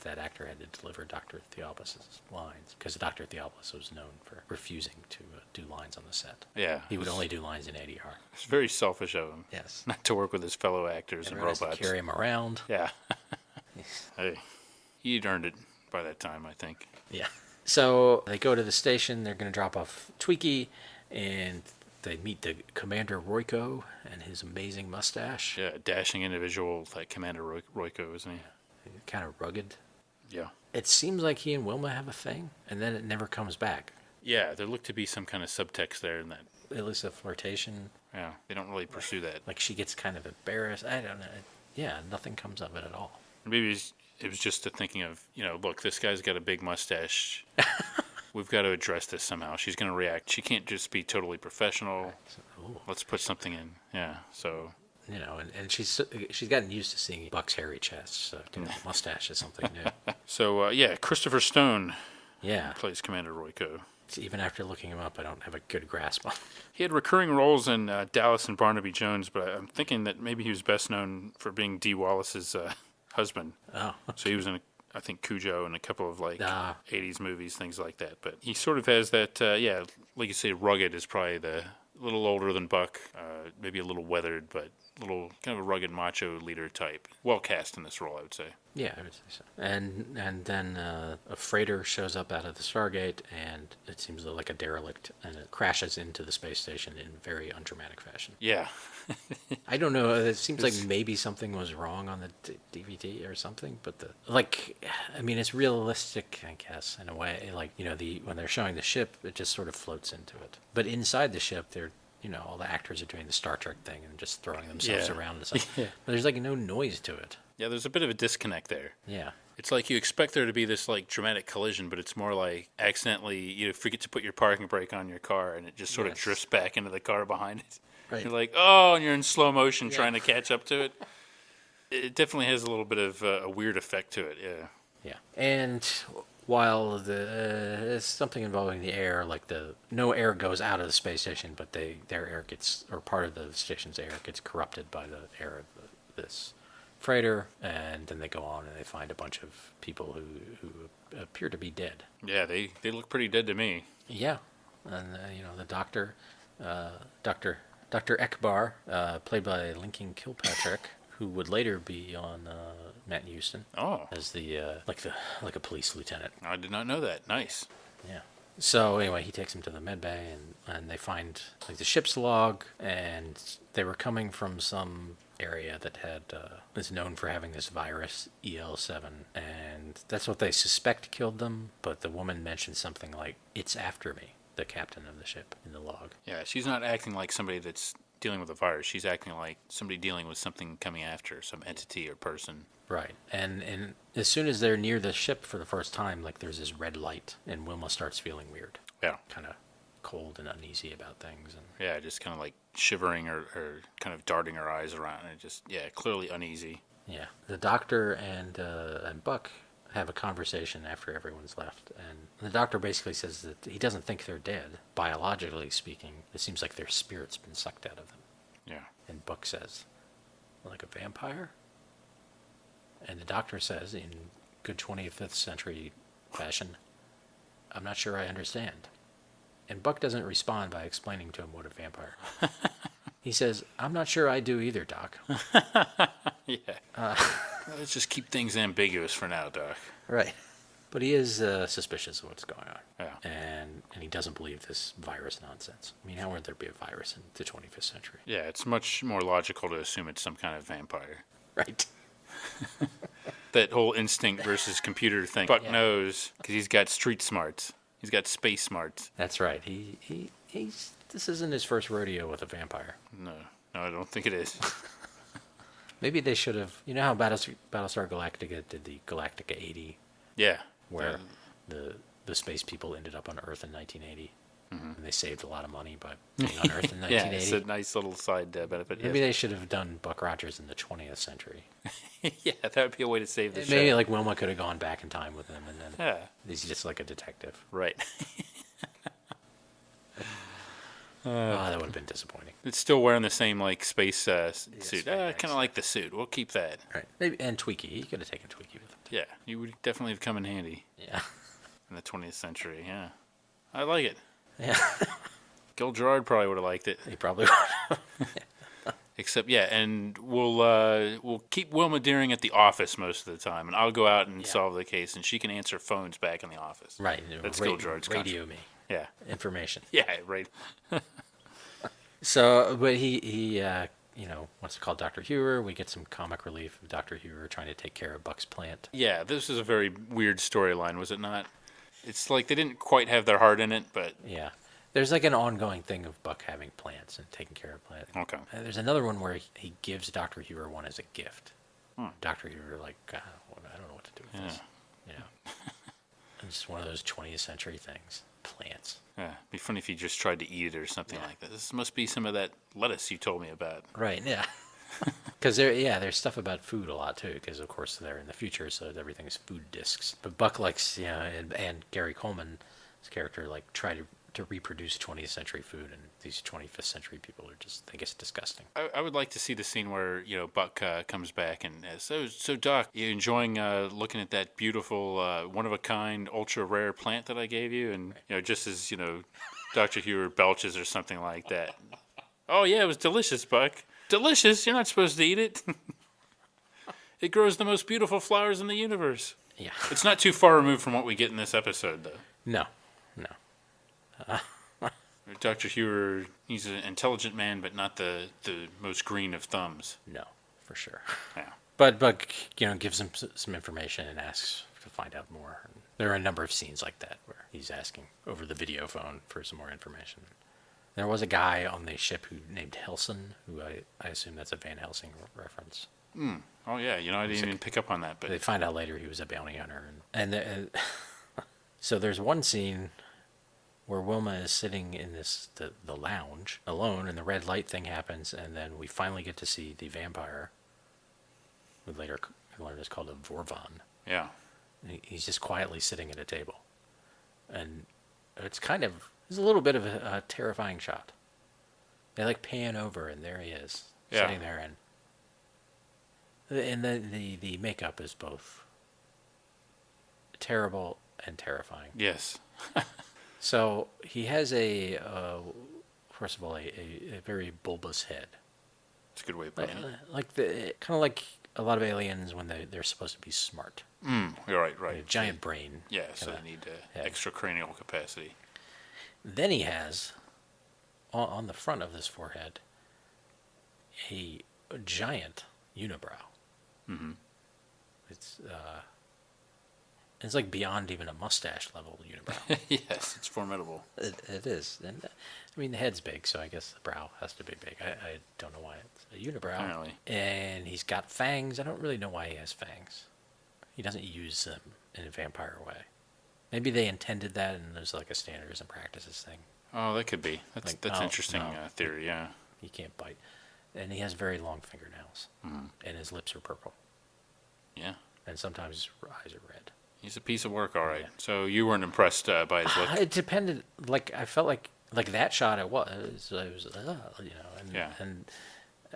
that actor had to deliver Dr. Theopolis' lines, because Dr. Theopolis was known for refusing to do lines on the set. Yeah. He would only do lines in ADR. It's very selfish of him. Yes. Not to work with his fellow actors and robots. To carry him around. Yeah. Hey, he'd earned it by that time, I think. Yeah. So they go to the station. They're going to drop off Twiki, and they meet the Commander Royko and his amazing mustache. Yeah, dashing individual like Commander Royko, isn't he? Kind of rugged. Yeah. It seems like he and Wilma have a thing, and then it never comes back. Yeah, there looked to be some kind of subtext there in that. At least a flirtation. Yeah, they don't really pursue that. Like she gets kind of embarrassed. I don't know. Yeah, nothing comes of it at all. Maybe it was just thinking of, look, this guy's got a big mustache. We've got to address this somehow. She's going to react. She can't just be totally professional. Ooh. Let's put something in. Yeah, so. And she's gotten used to seeing Buck's hairy chest, so mustache is something new. So, Christopher Stone plays Commander Royko. Even after looking him up, I don't have a good grasp on him. He had recurring roles in Dallas and Barnaby Jones, but I'm thinking that maybe he was best known for being Dee Wallace's husband. Oh. So he was in, I think, Cujo and a couple of 80s movies, things like that. But he sort of has that, like you say, rugged is probably the little older than Buck, maybe a little weathered, but little kind of a rugged macho leader type. Well cast in this role, I would say. Yeah, I would say so. And then a freighter shows up out of the Stargate, and it seems like a derelict, and it crashes into the space station in very undramatic fashion. Yeah. I don't know. It seems like maybe something was wrong on the DVD or something, but it's realistic, I guess, in a way. Like, when they're showing the ship, it just sort of floats into it. But inside the ship, they're all the actors are doing the Star Trek thing and just throwing themselves around and stuff. Yeah. But there's no noise to it. Yeah, there's a bit of a disconnect there. Yeah. It's like you expect there to be this dramatic collision, but it's more like accidentally you forget to put your parking brake on your car and it just sort of drifts back into the car behind it. Right. You're like, oh, and you're in slow motion trying to catch up to it. It definitely has a little bit of a weird effect to it, yeah. Yeah. And while it's something involving the air, like no air goes out of the space station, but their air part of the station's air gets corrupted by the air of this freighter, and then they go on and they find a bunch of people who appear to be dead. Yeah, they look pretty dead to me. Yeah, and the doctor, Dr. Ekbar, played by Lincoln Kilpatrick, who would later be on Matt Houston. Oh, as the like a police lieutenant. I did not know that. Nice. Yeah. So anyway, he takes him to the med bay, and they find the ship's log, and they were coming from some area that is known for having this virus EL7, and that's what they suspect killed them. But the woman mentioned something like, "It's after me," the captain of the ship in the log. Yeah, she's not acting like somebody that's dealing with a virus. She's acting like somebody dealing with something coming after, some entity or person. Right. And as soon as they're near the ship for the first time, there's this red light, and Wilma starts feeling weird. Yeah. Kind of cold and uneasy about things. And yeah, just kind of shivering or kind of darting her eyes around, and just, clearly uneasy. Yeah. The doctor and Buck have a conversation after everyone's left, and the doctor basically says that he doesn't think they're dead. Biologically speaking, it seems like their spirit's been sucked out of them. Yeah. And Buck says, like a vampire? And the doctor says, in good 25th century fashion, "I'm not sure I understand." And Buck doesn't respond by explaining to him what a vampire is. He says, "I'm not sure I do either, Doc." Yeah. Let's just keep things ambiguous for now, Doc. Right. But he is suspicious of what's going on. Yeah. And he doesn't believe this virus nonsense. I mean, how would there be a virus in the 25th century? Yeah, it's much more logical to assume it's some kind of vampire. Right. That whole instinct versus computer thing. Buck knows because he's got street smarts. He's got space smarts. That's right. This isn't his first rodeo with a vampire. No, I don't think it is. Maybe they should have. You know how Battlestar Galactica did the Galactica 80? Yeah. Where the space people ended up on Earth in 1980. And they saved a lot of money by being on Earth in 1980. Yeah, it's a nice little side benefit. Maybe they should have done Buck Rogers in the 20th century. Yeah, that would be a way to save the show. Maybe like Wilma could have gone back in time with him, and then he's just like a detective. Right. That would have been disappointing. It's still wearing the same like space suit. I kind of like the suit. We'll keep that. Right. Maybe, and Twiki. He could have taken Twiki with him. Yeah, you would definitely have come in handy. Yeah. In the 20th century. Yeah, I like it. Yeah. Gil Gerard probably would have liked it. He probably would have. Except, and we'll keep Wilma Deering at the office most of the time, and I'll go out and solve the case, and she can answer phones back in the office. Right. That's Gil Gerard's radio me. Yeah. Information. Yeah, right. So, but he wants to call Dr. Hewer. We get some comic relief of Dr. Hewer trying to take care of Buck's plant. Yeah, this is a very weird storyline, was it not? It's like they didn't quite have their heart in it, but... Yeah. There's like an ongoing thing of Buck having plants and taking care of plants. Okay. There's another one where he gives Dr. Hewer one as a gift. Dr. Hewer, like, I don't know what to do with this. You know? It's just one of those 20th century things. Plants. Yeah, it'd be funny if you just tried to eat it or something like that. This must be some of that lettuce you told me about. Right, yeah. Because there's stuff about food a lot, too, because, of course, they're in the future, so everything is food discs. But Buck likes, and Gary Coleman's character, like, try to reproduce 20th century food, and these 25th century people are just think it's disgusting. I would like to see the scene where Buck comes back and so Doc, you enjoying looking at that beautiful one of a kind ultra rare plant that I gave you, and just as Dr. Hewer belches or something like that. Oh yeah, it was delicious, Buck. Delicious? You're not supposed to eat it. It grows the most beautiful flowers in the universe. Yeah. It's not too far removed from what we get in this episode, though. No. Dr. Hewer, he's an intelligent man, but not the most green of thumbs. No, for sure. Yeah. But Buck, gives him some information and asks to find out more. And there are a number of scenes like that where he's asking over the video phone for some more information. There was a guy on the ship named Helson, who I assume that's a Van Helsing reference. Oh, yeah. I didn't even pick up on that. But they find out later he was a bounty hunter. And so there's one scene where Wilma is sitting in the lounge alone, and the red light thing happens, and then we finally get to see the vampire, who later learned is called a Vorvan. Yeah. He's just quietly sitting at a table. And it's a little bit of a terrifying shot. They pan over, and there he is, sitting there, and the makeup is both terrible and terrifying. Yes. So he has first of all, a very bulbous head. It's a good way of putting it. Kind of like a lot of aliens when they're supposed to be smart. You're right. A giant brain. Yeah, so they need extra cranial capacity. Then he has, on the front of this forehead, a giant unibrow. Mm-hmm. It's like beyond even a mustache level unibrow. Yes, it's formidable. It is. And the head's big, so I guess the brow has to be big. I don't know why it's a unibrow. Apparently. And he's got fangs. I don't really know why he has fangs. He doesn't use them in a vampire way. Maybe they intended that, and there's like a standards and practices thing. Oh, that could be. That's interesting theory, yeah. He can't bite. And he has very long fingernails. Mm-hmm. And his lips are purple. Yeah. And sometimes his eyes are red. He's a piece of work, all right. Yeah. So you weren't impressed by his look? It depended. I felt like that shot. It was, and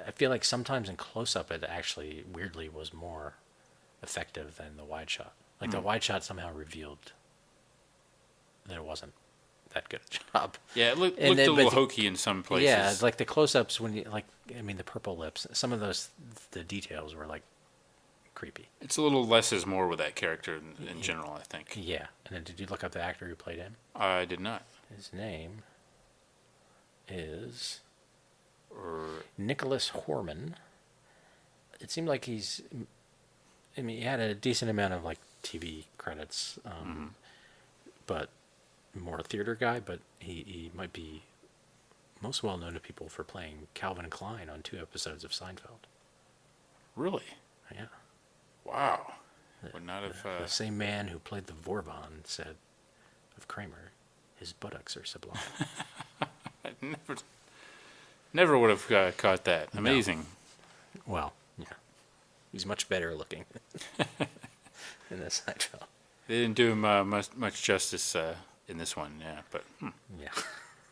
I feel like sometimes in close up, it actually weirdly was more effective than the wide shot. The wide shot somehow revealed that it wasn't that good a job. Yeah, it looked a little hokey in some places. Yeah, like the close ups when you the purple lips. Some of the details were creepy. It's a little less is more with that character in general, I think. Yeah. And then did you look up the actor who played him? I did not. His name is Nicholas Horman. It seemed like he had a decent amount of like TV credits, but more a theater guy. But he might be most well known to people for playing Calvin Klein on 2 episodes of Seinfeld. Really? Yeah. Wow. Would not have. The same man who played the Vorvan said of Kramer, his buttocks are sublime. I never would have caught that. Amazing. No. Well, yeah. He's much better looking in this Seinfeld. They didn't do him much justice in this one, yeah. But yeah.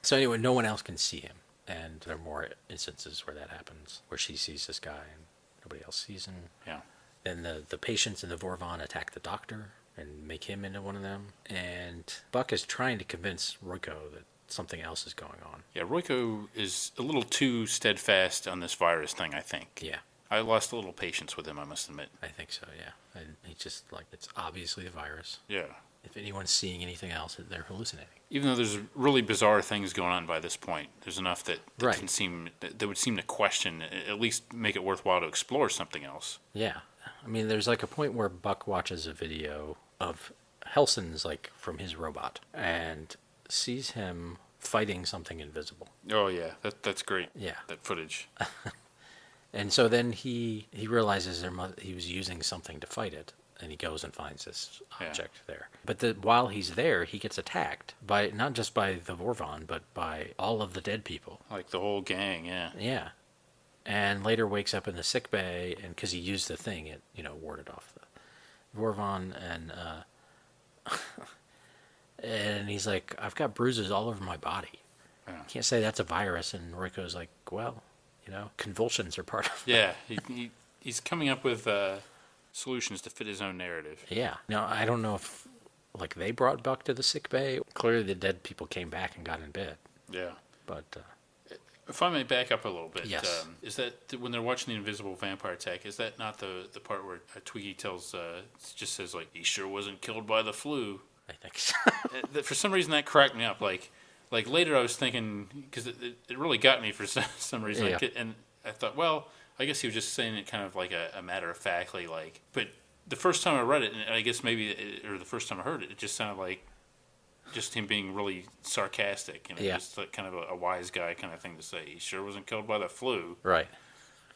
So anyway, no one else can see him, and there are more instances where that happens, where she sees this guy and nobody else sees him. Yeah. Then the patients in the Vorvan attack the doctor and make him into one of them, and Buck is trying to convince Royko that something else is going on. Yeah, Royko is a little too steadfast on this virus thing, I think. Yeah. I lost a little patience with him, I must admit. I think so, yeah. And he's just like, it's obviously a virus. Yeah. If anyone's seeing anything else, they're hallucinating. Even though there's really bizarre things going on by this point, there's enough that would seem to question, at least make it worthwhile to explore something else. Yeah. I mean, there's like a point where Buck watches a video of Helson's, like, from his robot, and sees him fighting something invisible. Oh, yeah. That's great. Yeah. That footage. And so then he realizes he was using something to fight it, and he goes and finds this object there. But while he's there, he gets attacked by not just by the Vorvan, but by all of the dead people. Like the whole gang, yeah. Yeah. And later wakes up in the sick bay, and because he used the thing, it warded off the Vorvan, and and he's like, I've got bruises all over my body. Yeah. Can't say that's a virus. And Royko's like, well, convulsions are part of it. Yeah, he's coming up with solutions to fit his own narrative. Yeah. Now, I don't know if, like, they brought Buck to the sick bay. Clearly the dead people came back and got in bed. Yeah. But... if I may back up a little bit, yes. Is that when they're watching the invisible vampire attack, is that not the part where Twiki just says, like, he sure wasn't killed by the flu? I think so. For some reason, that cracked me up. Like later I was thinking, because it really got me for some reason. Yeah. And I thought, well, I guess he was just saying it kind of like a matter-of-factly, like, but the first time I read it, and I guess or the first time I heard it, it just sounded like just him being really sarcastic, just like kind of a wise guy kind of thing to say. He sure wasn't killed by the flu. Right.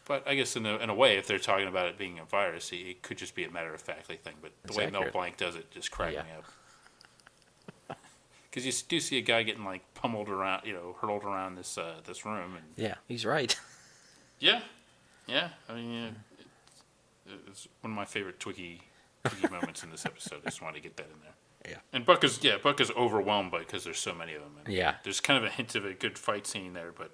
But I guess in a way, if they're talking about it being a virus, it could just be a matter-of-factly thing. But the way Mel Blanc does it just cracked me up. Because you do see a guy getting, like, pummeled around, hurled around this room. And yeah, he's right. Yeah. I mean, it's one of my favorite Twiki moments in this episode. I just wanted to get that in there. Yeah. And Buck is overwhelmed because there's so many of them. And yeah. There's kind of a hint of a good fight scene there, but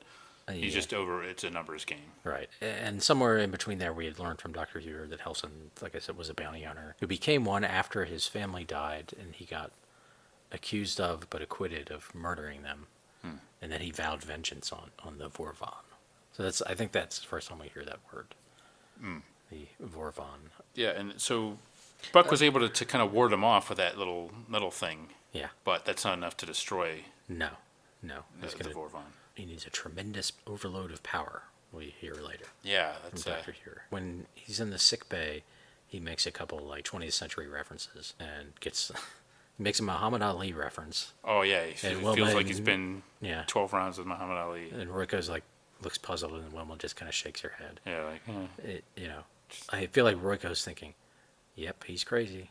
he's just it's a numbers game. Right. And somewhere in between there, we had learned from Dr. Huer that Helson, like I said, was a bounty hunter who became one after his family died, and he got accused of but acquitted of murdering them. And then he vowed vengeance on the Vorvan. So I think that's the first time we hear that word. The Vorvan. Yeah, and so Buck was able to kind of ward him off with that little metal thing. Yeah. But that's not enough to destroy the Vorvan. He needs a tremendous overload of power, we hear later. Yeah, that's from Dr. Huer. When he's in the sick bay, he makes a couple, like, 20th century references and makes a Muhammad Ali reference. Oh, yeah. He feels like he's been 12 rounds with Muhammad Ali. And Royko's like, looks puzzled, and Wilma just kind of shakes her head. Yeah, like, I feel like Royko's thinking, yep, he's crazy.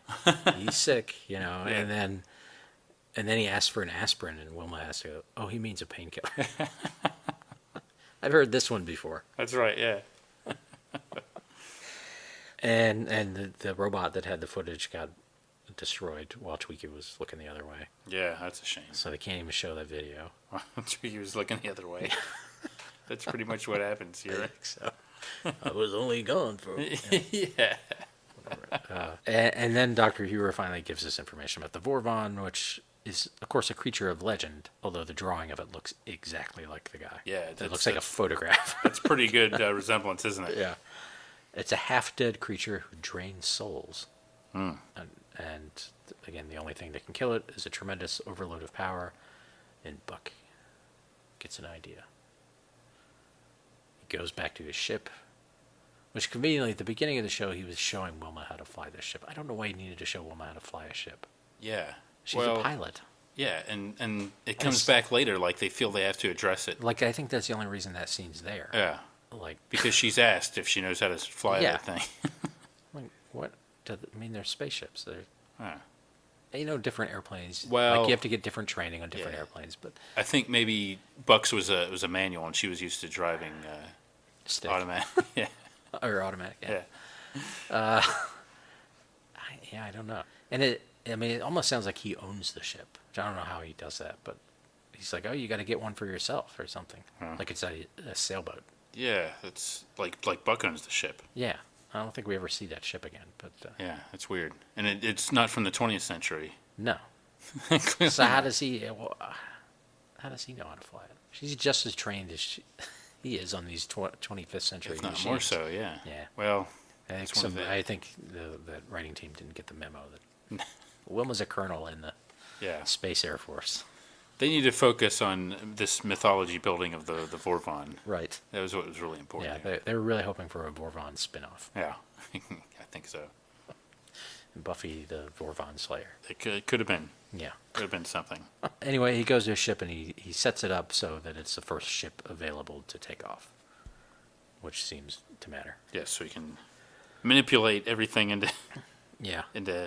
He's sick, Yeah. And then he asks for an aspirin, and Wilma has to go, oh, he means a painkiller. I've heard this one before. That's right, yeah. and the robot that had the footage got destroyed while Twiki was looking the other way. Yeah, that's a shame. So they can't even show that video. Twiki was looking the other way. That's pretty much what happens here. I think so. I was only gone for... Yeah. And then Dr. Huer finally gives us information about the Vorvan, which is, of course, a creature of legend, although the drawing of it looks exactly like the guy. Yeah. It looks like a photograph. That's pretty good resemblance, isn't it? Yeah. It's a half-dead creature who drains souls. Mm. And again, the only thing that can kill it is a tremendous overload of power, and Buck gets an idea. He goes back to his ship, which conveniently, at the beginning of the show, he was showing Wilma how to fly this ship. I don't know why he needed to show Wilma how to fly a ship. Yeah. She's a pilot. Yeah, and it comes back later, like they feel they have to address it. Like, I think that's the only reason that scene's there. Yeah. Like, because she's asked if she knows how to fly that thing. Like, what? I mean, they're spaceships. They're, Huh. Different airplanes. Well, like, you have to get different training on different airplanes. But I think maybe Buck's was a manual, and she was used to driving automatic. Yeah. Or automatic, yeah. I don't know. And it almost sounds like he owns the ship. I don't know how he does that, but he's like, oh, you got to get one for yourself or something. Huh. Like it's a sailboat. Yeah, it's like Buck owns the ship. Yeah. I don't think we ever see that ship again. But yeah, it's weird. And it's not from the 20th century. No. So how does he know how to fly it? She's just as trained as he is on these 25th century if not machines. More so, yeah. Yeah. Well, I think the writing team didn't get the memo that Wilma's a colonel in the Space Air Force. They need to focus on this mythology building of the Vorvon. Right. That was what was really important. Yeah, they were really hoping for a Vorvon spin-off. Yeah, I think so. Buffy the Vorvon Slayer. It could have been. Yeah. Could have been something. Anyway, he goes to his ship and he sets it up so that it's the first ship available to take off, which seems to matter. Yes, so he can manipulate everything into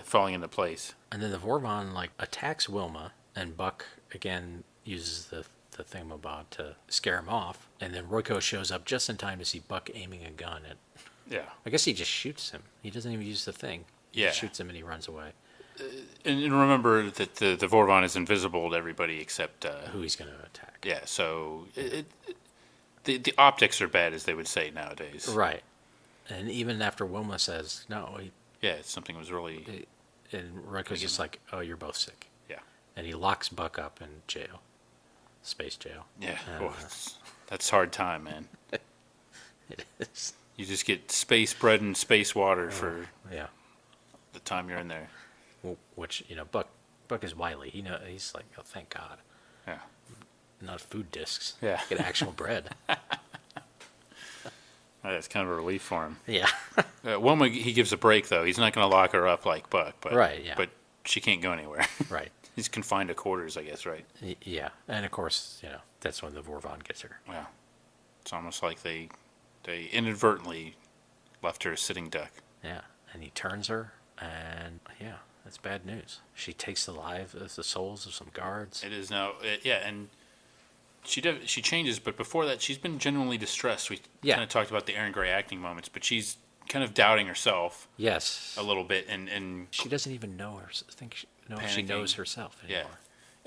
falling into place. And then the Vorvon attacks Wilma, and Buck again uses the thingamabob to scare him off, and then Royko shows up just in time to see Buck aiming a gun at. Yeah. I guess he just shoots him. He doesn't even use the thing. He just shoots him and he runs away. And remember that the Vorvon is invisible to everybody except who he's going to attack. Yeah, so the optics are bad, as they would say nowadays. Right. And even after Wilma says no, something was really. And Royko's just like, "Oh, you're both sick." Yeah. And he locks Buck up in jail, space jail. Yeah. That's hard time, man. It is. You just get space bread and space water for the time you're in there. Which Buck is wily. He's like, oh, thank God. Yeah. Not food discs. Yeah. Get actual bread. That's kind of a relief for him. Yeah. Wilma, he gives a break though. He's not going to lock her up like Buck, but right. Yeah. But she can't go anywhere. Right. He's confined to quarters, I guess. Right. Yeah, and of course, that's when the Vorvon gets her. Yeah. It's almost like they inadvertently left her a sitting duck. Yeah, and he turns her, and that's bad news. She takes the souls of some guards. It is now, and she changes, but before that, she's been genuinely distressed. We kind of talked about the Aaron Gray acting moments, but she's kind of doubting herself. Yes, a little bit, and she doesn't even know her. She knows herself anymore.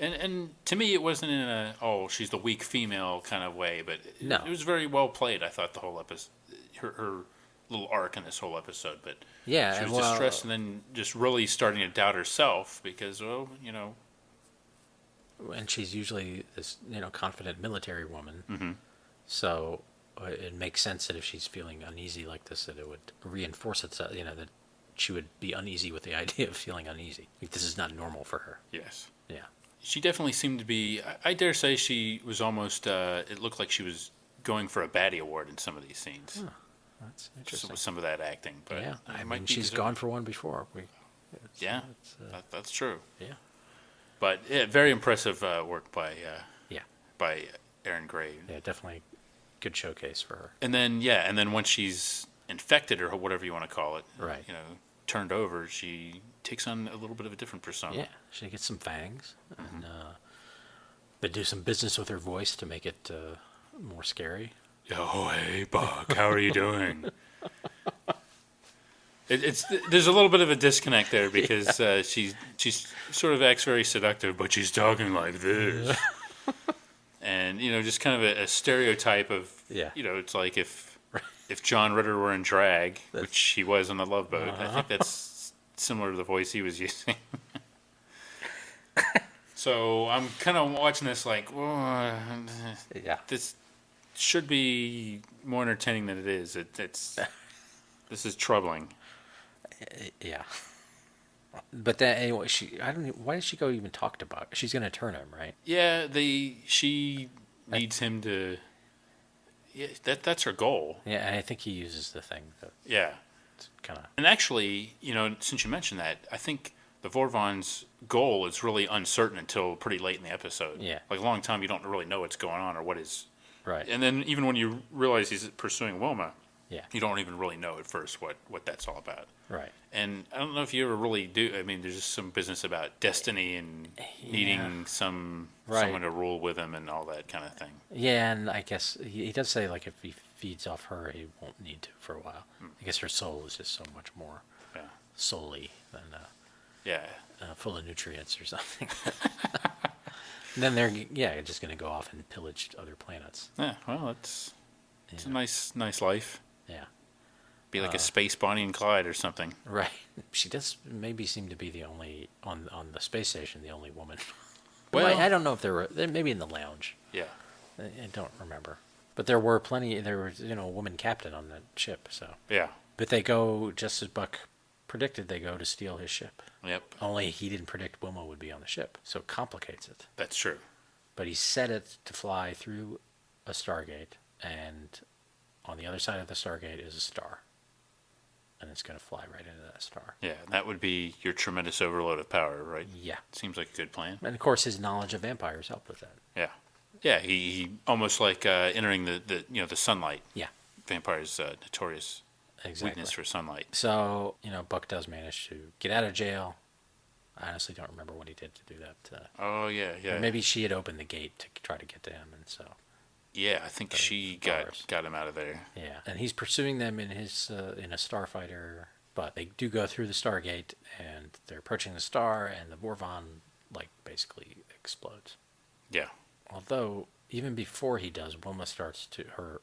Yeah. And to me, it wasn't in a she's the weak female kind of way, but it was very well played. I thought the whole episode, her little arc in this whole episode, but she was distressed and then just really starting to doubt herself because and she's usually this confident military woman, mm-hmm. So it makes sense that if she's feeling uneasy like this, that it would reinforce itself. That she would be uneasy with the idea of feeling uneasy. Like this is not normal for her. Yes. Yeah. She definitely seemed to be. I dare say she was almost. It looked like she was going for a baddie award in some of these scenes. Huh. That's interesting. With some of that acting, but I mean, she's gone for one before. That's true. Yeah. But very impressive work by Aaron Gray. Yeah, definitely good showcase for her. And then once she's infected or whatever you want to call it, right? Turned over, she takes on a little bit of a different persona. Yeah, she gets some fangs, and they do some business with her voice to make it more scary. Oh, hey, Buck, how are you doing? There's a little bit of a disconnect there because she sort of acts very seductive, but she's talking like this, and just kind of a stereotype of it's like if John Ritter were in drag, which he was on the Love Boat, I think that's similar to the voice he was using. So I'm kind of watching this like, this should be more entertaining than it is. This is troubling. Yeah. But then anyway, why did she go even talk to Buck? She's going to turn him, right? Yeah, she needs him to. Yeah, that's her goal. Yeah, and I think he uses the thing. Yeah. Kind of. And actually, since you mentioned that, I think the Vorvan's goal is really uncertain until pretty late in the episode. Yeah. Like a long time, you don't really know what's going on or what is. Right. And then even when you realize he's pursuing Wilma, yeah, you don't even really know at first what that's all about. Right. And I don't know if you ever really do. I mean, there's just some business about destiny and needing someone to rule with him and all that kind of thing. Yeah, and I guess he does say, like, if he feeds off her, he won't need to for a while. I guess her soul is just so much more soul-y than full of nutrients or something. And then they're just going to go off and pillage other planets. Yeah, well, it's a nice life. Yeah. Be like a space Bonnie and Clyde or something. Right. She does maybe seem to be the only, on the space station, the only woman. Well, I don't know if there were, maybe in the lounge. Yeah. I don't remember. But there was a woman captain on that ship, so. Yeah. But they go, just as Buck predicted, they go to steal his ship. Yep. Only he didn't predict Wilma would be on the ship, so it complicates it. That's true. But he set it to fly through a Stargate, and on the other side of the Stargate is a star. And it's going to fly right into that star. Yeah, that would be your tremendous overload of power, right? Yeah. Seems like a good plan. And, of course, his knowledge of vampires helped with that. Yeah. Yeah, he almost like entering the sunlight. Yeah. Vampires' notorious weakness for sunlight. So, Buck does manage to get out of jail. I honestly don't remember what he did to do that. Oh, yeah. Or maybe she had opened the gate to try to get to him, and so... Yeah, I think she got him out of there. Yeah, and he's pursuing them in his in a starfighter, but they do go through the Stargate, and they're approaching the star, and the Vorvan basically explodes. Yeah. Although even before he does, Wilma starts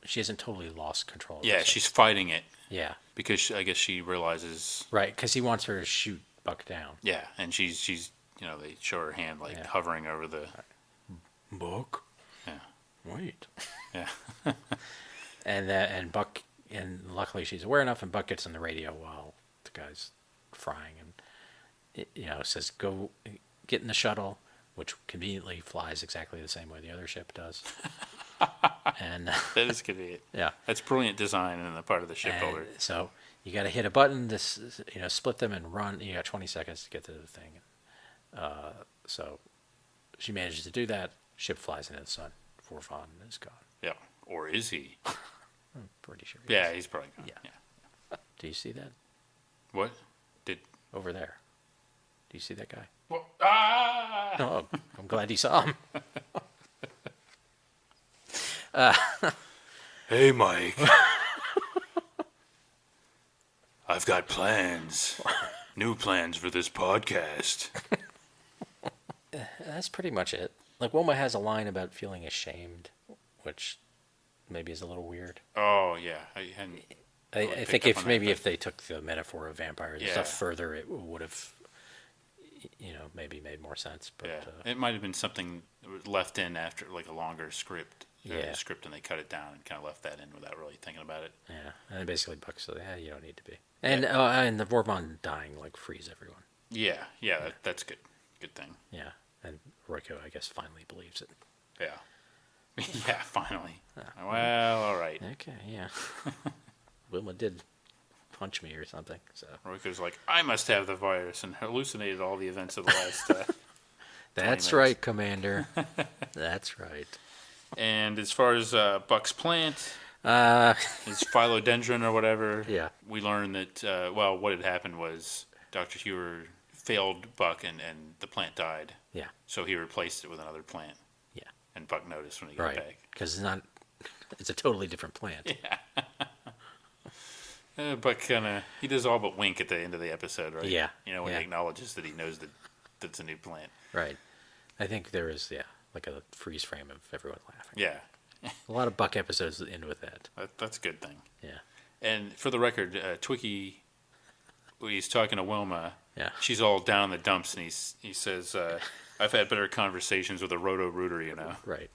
she hasn't totally lost control. Yeah, she's fighting it. Yeah, because I guess she realizes because he wants her to shoot Buck down. Yeah, and she's they show her hand hovering over the Buck. Yeah. Wait. Yeah. and Buck, and luckily she's aware enough, and Buck gets on the radio while the guy's frying, and it says, go get in the shuttle, which conveniently flies exactly the same way the other ship does. And that is convenient. Yeah. That's brilliant design on the part of the shipbuilder. So you got to hit a button to split them and run. You got 20 seconds to get to the thing. So she manages to do that. Ship flies into the sun. Vorvan is gone. Yeah. Or is he? I'm pretty sure he is. He's probably gone. Yeah. Do you see that? What? Over there. Do you see that guy? Well, Oh, I'm glad you saw him. Hey, Mike. I've got plans. New plans for this podcast. That's pretty much it. Wilma has a line about feeling ashamed, which maybe is a little weird. Oh, yeah. I think if they took the metaphor of vampires and stuff further, it would have, maybe made more sense. But it might have been something that was left in after a longer script. Yeah. Script, and they cut it down and kind of left that in without really thinking about it. Yeah, and basically Buck said, you don't need to be. And the Vorvan dying frees everyone. Yeah, that's good. Good thing. Yeah, and Royko, I guess, finally believes it. Yeah. Yeah, finally. Well, all right. Okay, yeah. Wilma did punch me or something. So Royko's like, I must have the virus, and hallucinated all the events of the last. That's right, Commander. That's right. And as far as Buck's plant, his philodendron or whatever, we learned that what had happened was Dr. Hewer failed Buck, and the plant died. Yeah. So he replaced it with another plant. Yeah. And Buck noticed when he got back. Because it's a totally different plant. Yeah. Buck he does all but wink at the end of the episode, right? Yeah. When he acknowledges that he knows that that's a new plant. Right. I think there is, a freeze frame of everyone laughing. Yeah. A lot of Buck episodes end with that. That's a good thing. Yeah. And for the record, Twiki, when he's talking to Wilma, she's all down in the dumps, and he says, I've had better conversations with a roto-rooter, Right.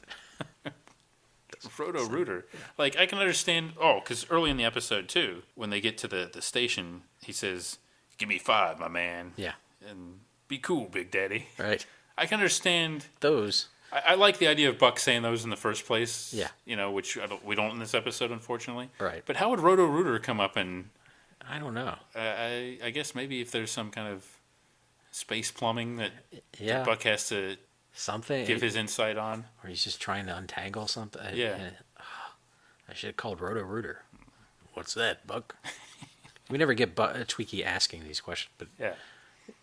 Roto-Rooter. Like, I can understand... Oh, because early in the episode, too, when they get to the station, he says, "Give me 5, my man." Yeah. And be cool, Big Daddy. Right. I can understand... Those. I like the idea of Buck saying those in the first place. Yeah. You know, which we don't in this episode, unfortunately. Right. But how would Roto-Rooter come up and... I don't know. I guess maybe if there's some kind of space plumbing that Buck has to give his insight on. Or he's just trying to untangle something. Yeah. I should have called Roto-Rooter. What's that, Buck? We never get Twiki asking these questions, but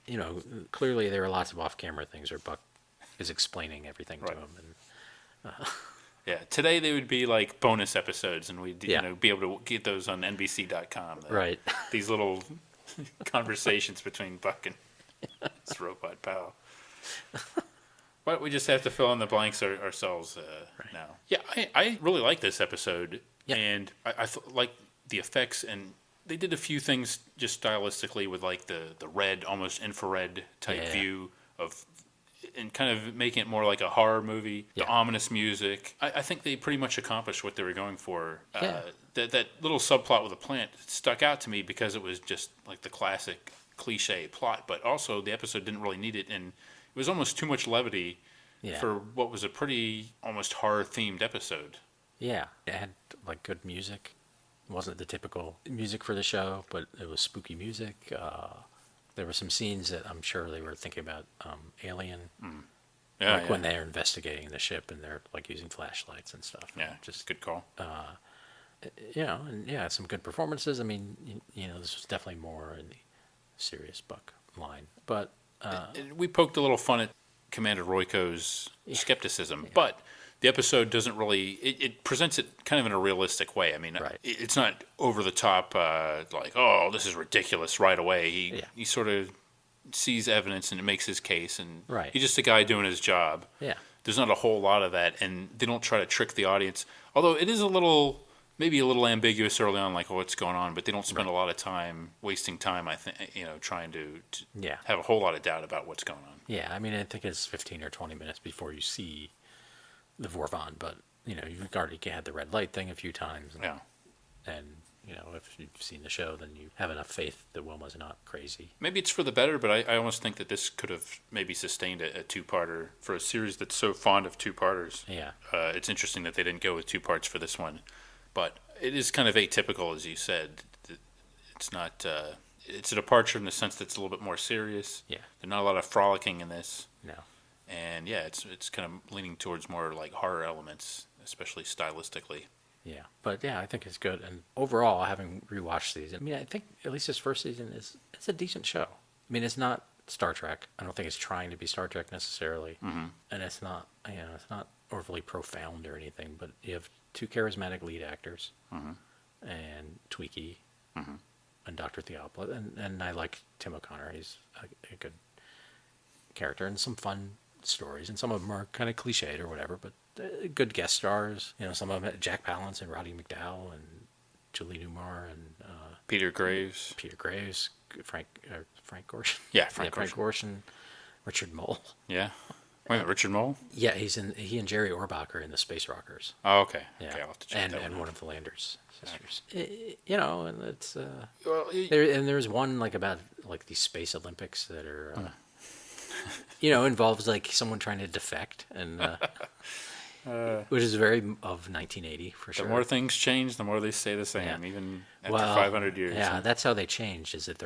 you know, clearly there are lots of off-camera things where Buck is explaining everything to him. And yeah, today they would be like bonus episodes, and we'd you know, be able to get those on NBC.com. Right. These little conversations between Buck and his robot pal. But we just have to fill in the blanks ourselves now. Yeah, I really like this episode, and I like the effects, and they did a few things just stylistically with like the red, almost infrared type view of... and kind of making it more like a horror movie, the ominous music. I think they pretty much accomplished what they were going for. That little subplot with the plant stuck out to me because it was just like the classic cliche plot, but also the episode didn't really need it, and it was almost too much levity for what was a pretty almost horror-themed episode. Yeah. It had like good music. It wasn't the typical music for the show, but it was spooky music. There were some scenes that I'm sure they were thinking about Alien, when they're investigating the ship and they're like using flashlights and stuff. Yeah, just good call. You know, and some good performances. I mean, you know, this was definitely more in the serious Buck line. But we poked a little fun at Commander Royko's skepticism, but the episode doesn't really... It presents it kind of in a realistic way. I mean, it's not over the top, like, oh, this is ridiculous right away. He sort of sees evidence and it makes his case, and he's just a guy doing his job. Yeah. There's not a whole lot of that, and they don't try to trick the audience. Although it is maybe a little ambiguous early on, like, oh, what's going on, but they don't spend a lot of time wasting time, I think, you know, trying to have a whole lot of doubt about what's going on. Yeah, I mean, I think it's 15 or 20 minutes before you see the Vorvon, but you know, you've already had the red light thing a few times. And you know, if you've seen the show, then you have enough faith that Wilma's not crazy. Maybe it's for the better, but I almost think that this could have maybe sustained a two-parter for a series that's so fond of two-parters. Yeah. It's interesting that they didn't go with 2 parts for this one, but it is kind of atypical, as you said. It's not... it's a departure in the sense that it's a little bit more serious. Yeah. There's not a lot of frolicking in this. No. And yeah, it's kind of leaning towards more like horror elements, especially stylistically. Yeah, but yeah, I think it's good. And overall, having rewatched these, I mean, I think at least this first season it's a decent show. I mean, it's not Star Trek. I don't think it's trying to be Star Trek necessarily, and it's not it's not overly profound or anything. But you have 2 charismatic lead actors, and Twiki, and Dr. Theopolis, and I like Tim O'Connor. He's a good character, and some fun stories, and some of them are kind of cliched or whatever, but good guest stars. You know, some of them, Jack Palance and Roddy McDowall and Julie Newmar and Peter Graves, Frank Gorshin. Yeah, Frank Gorshin, Richard Mole. Yeah. Wait a minute, Richard Mole? Yeah, he and Jerry Orbach are in the Space Rockers. Oh, okay. Yeah. Okay, I'll have to check that and one of the Landers sisters. You know, and it's well, there's one like about like these Space Olympics that are you know, involves like someone trying to defect, and which is very of 1980 for sure. The more things change, the more they stay the same, even after 500 years. Yeah, that's how they changed. Is that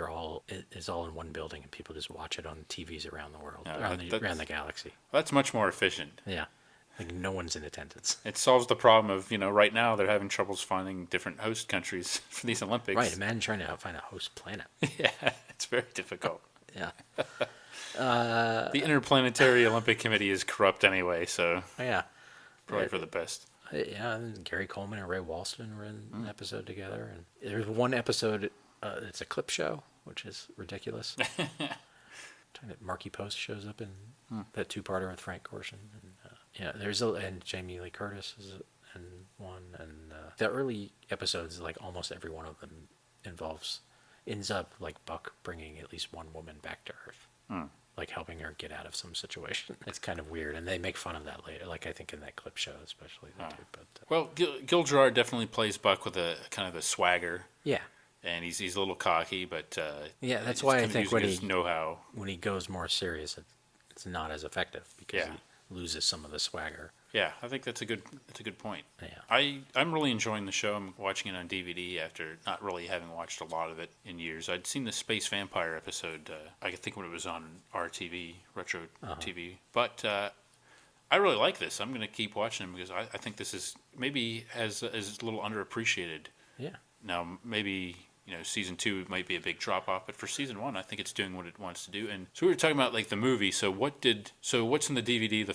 it's all in one building, and people just watch it on TVs around the world, around the galaxy. That's much more efficient. Yeah, like no one's in attendance. It solves the problem of, you know, right now they're having troubles finding different host countries for these Olympics. Right, imagine trying to find a host planet. Yeah, it's very difficult. Yeah. The Interplanetary Olympic Committee is corrupt anyway, so probably for the best. Yeah, and Gary Coleman and Ray Walston were in an episode together, and there's one episode. It's a clip show, which is ridiculous. Marky Post shows up in that 2-parter with Frank Gorshin, and and Jamie Lee Curtis is in one, and the early episodes, like almost every one of them ends up like Buck bringing at least one woman back to Earth. like helping her get out of some situation. It's kind of weird, and they make fun of that later. Like I think in that clip show, especially. Well, Gil Gerard definitely plays Buck with a kind of a swagger. Yeah. And he's a little cocky, but yeah, that's why I think when he goes more serious, it's not as effective because he loses some of the swagger. Yeah, I think that's a good point. Yeah. I'm really enjoying the show. I'm watching it on DVD after not really having watched a lot of it in years. I'd seen the Space Vampire episode, I think when it was on RTV, Retro TV. But I really like this. I'm going to keep watching it because I think this is maybe is a little underappreciated. Yeah. Now, maybe season 2 might be a big drop off, but for season 1, I think it's doing what it wants to do. And so we were talking about like the movie. So what's in the DVD?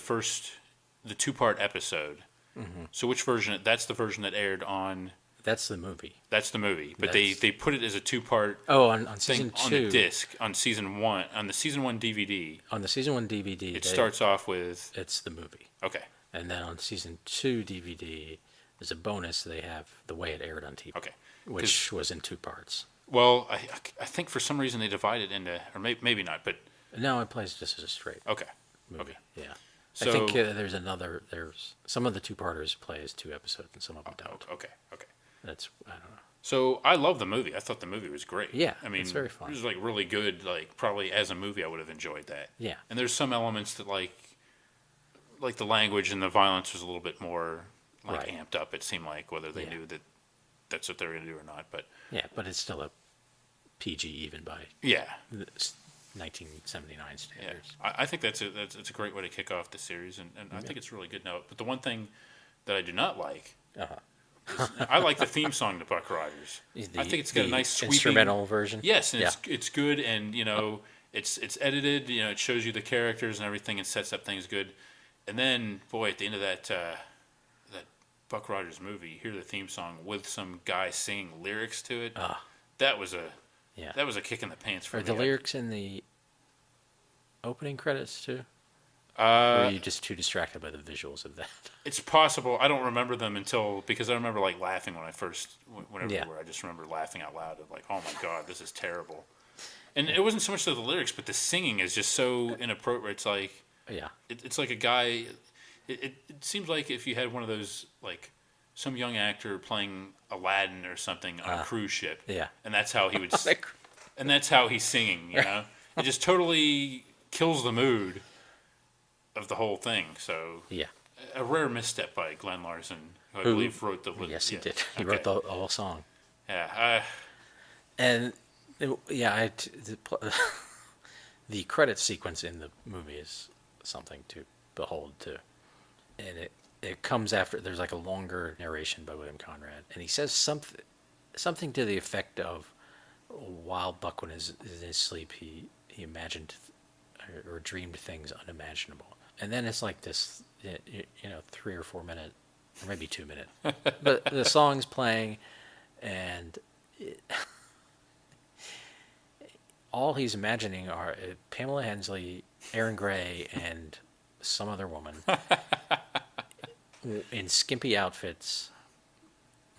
The 2-part episode. Mm-hmm. So which version? That's the version that aired on. That's the movie. That's the movie, but they put it as a 2-part. Oh, on season 2 on the disc on season 1 on the season 1 DVD. On the season 1 DVD, it starts off with it's the movie. Okay. And then on season 2 DVD, as a bonus, they have the way it aired on TV. Okay. Which was in 2 parts. Well, I think for some reason they divided into, or maybe not, but no, it plays just as a straight. Okay. Movie. Okay. Yeah. So, I think there's some of the 2-parters play as 2 episodes and some of them don't. Okay. That's, I don't know. So I love the movie. I thought the movie was great. Yeah, I mean, it's very fun. It was like really good. Like probably as a movie, I would have enjoyed that. Yeah. And there's some elements that like the language and the violence was a little bit more amped up. It seemed like whether they knew that that's what they were going to do or not. But yeah, but it's still a PG even by 1979 standards. Yeah. I think that's a great way to kick off the series, and I think it's really good now. But the one thing that I do not like. I like the theme song to Buck Rogers. I think it's got a nice sweeping instrumental version. Yes, and it's good, and it's edited. It shows you the characters and everything, and sets up things good. And then, boy, at the end of that Buck Rogers movie, you hear the theme song with some guy singing lyrics to it. That was a kick in the pants for me. Are the lyrics in the opening credits too? Or are you just too distracted by the visuals of that? It's possible. I don't remember them because I remember like laughing when I just remember laughing out loud of like, oh my God, this is terrible. And it wasn't so much the lyrics, but the singing is just so inappropriate. It's like, it's like a guy. It seems like if you had one of those like some young actor playing Aladdin or something on a cruise ship, and that's how he would, and that's how he's singing. It just totally kills the mood of the whole thing. So a rare misstep by Glenn Larson, who I believe wrote the. Yes, he did. He wrote the whole song. Yeah, the credit sequence in the movie is something to behold too, and it comes after there's like a longer narration by William Conrad, and he says something to the effect of, while Buck was in his sleep, he imagined or dreamed things unimaginable. And then it's like this, 3 or 4 minute, or maybe 2 minute, but the song's playing, and all he's imagining are Pamela Hensley, Aaron Gray, and some other woman in skimpy outfits,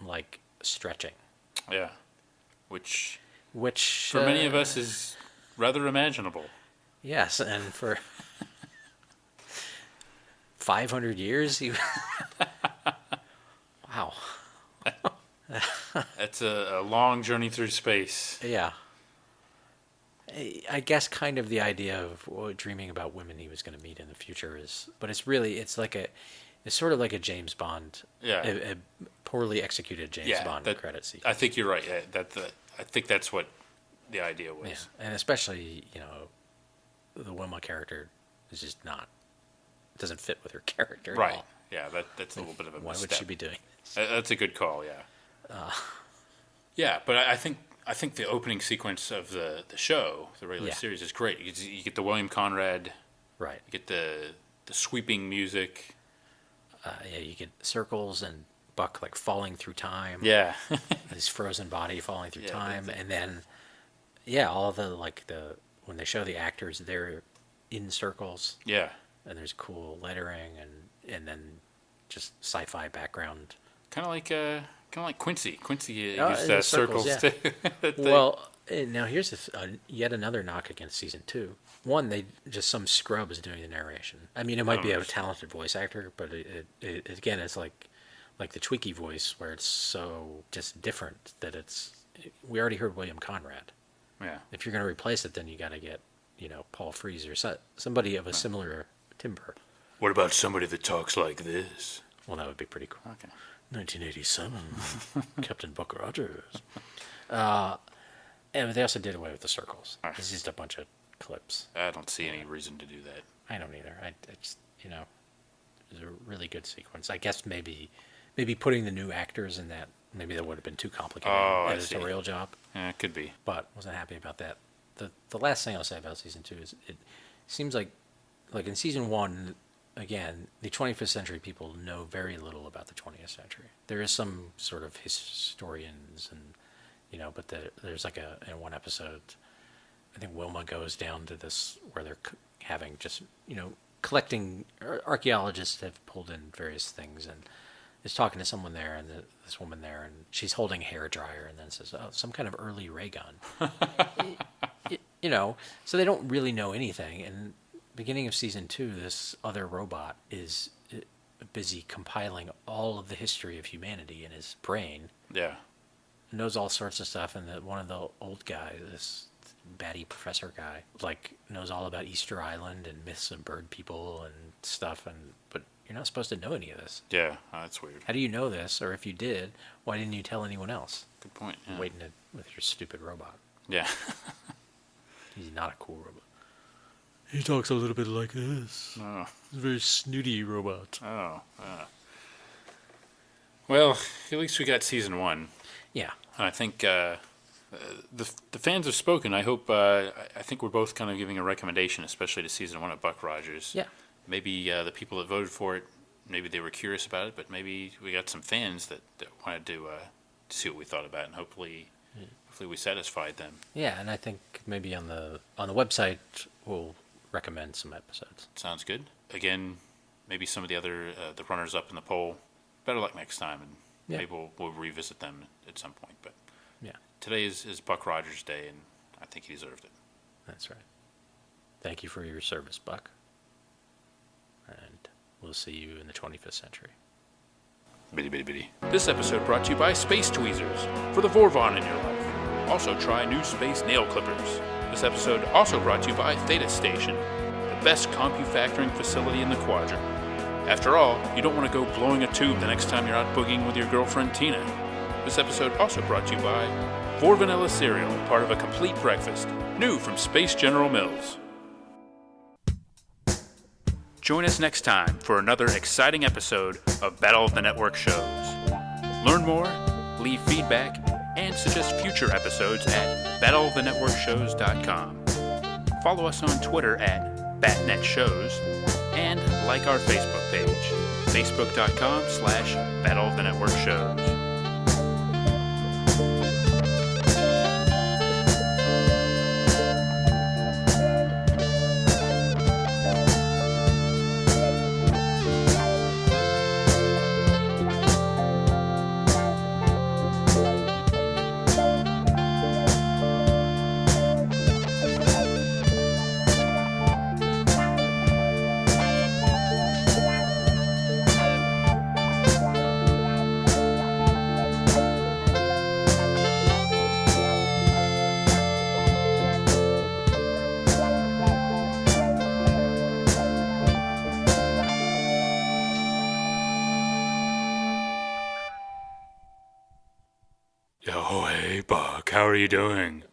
like stretching. Yeah, which for many of us is rather imaginable. Yes, and for 500 years, wow. That's a long journey through space. Yeah. I guess kind of the idea of dreaming about women he was going to meet in the future but it's sort of like a James Bond, a poorly executed James Bond credit sequence. I think you're right. I think that's what the idea was. Yeah, and especially, the Wilma character is just doesn't fit with her character right. at all. Yeah, that's a little bit of a misstep. Why would she be doing this? That's a good call, yeah. But I think the opening sequence of the show, the regular series, is great. You get the William Conrad, right? You get the sweeping music. You get circles and Buck like falling through time. Yeah, his frozen body falling through time, and then all the when they show the actors, they're in circles. Yeah, and there's cool lettering and then just sci-fi background. Kind of like Quincy. Quincy used circles too. Well, Now here's yet another knock against season 2. One, they just some scrub is doing the narration. I mean, it might be a talented voice actor, but it again, it's like the Twiki voice where it's so just different that we already heard William Conrad. Yeah. If you're going to replace it, then you got to get Paul Frees or somebody of a similar timbre. What about somebody that talks like this? Well, that would be pretty cool. Okay. 1987, Captain Buck Rogers. And they also did away with the circles. Right. It's just a bunch of clips. I don't see any reason to do that. I don't either. I just, it was a really good sequence. I guess maybe putting the new actors in that, maybe that would have been too complicated editorial job. Yeah, it could be. But wasn't happy about that. The last thing I'll say about season 2 is it seems like in season 1, again, the 25th century people know very little about the 20th century. There is some sort of historians and but there's like in one episode, I think Wilma goes down to this where they're having just collecting. Archaeologists have pulled in various things and is talking to someone there, and this woman there, and she's holding a hair dryer, and then says, "Oh, some kind of early ray gun." So they don't really know anything. And beginning of season 2, this other robot is busy compiling all of the history of humanity in his brain. Yeah. Knows all sorts of stuff, and one of the old guys, this batty professor guy, knows all about Easter Island and myths of bird people and stuff, but you're not supposed to know any of this. Yeah, that's weird. How do you know this? Or if you did, why didn't you tell anyone else? Good point. Yeah. Waiting with your stupid robot. Yeah. He's not a cool robot. He talks a little bit like this. Oh. He's a very snooty robot. Oh. Well, at least we got season 1. Yeah. I think the fans have spoken. I hope. I think we're both kind of giving a recommendation, especially to season 1 of Buck Rogers. Yeah. Maybe the people that voted for it, maybe they were curious about it, but maybe we got some fans that wanted to see what we thought about it, and hopefully we satisfied them. Yeah, and I think maybe on the website we'll recommend some episodes. Sounds good. Again, maybe some of the other the runners up in the poll. Better luck next time, and maybe we'll revisit them at some point. But today is Buck Rogers Day, and I think he deserved it. That's right. Thank you for your service, Buck. And we'll see you in the 25th century. Bitty, bitty, bitty. This episode brought to you by Space Tweezers for the Vorvon in your life. Also try new space nail clippers. This episode also brought to you by Theta Station, the best compufactoring facility in the quadrant. After all, you don't want to go blowing a tube the next time you're out boogieing with your girlfriend Tina. This episode also brought to you by Vor Vanilla Cereal, part of a complete breakfast, new from Space General Mills. Join us next time for another exciting episode of Battle of the Network Shows. Learn more, leave feedback, and suggest future episodes at battleofthenetworkshows.com. Follow us on Twitter at BatNetShows, and like our Facebook page, facebook.com/battleofthenetworkshows. Yo, hey, Buck, how are you doing?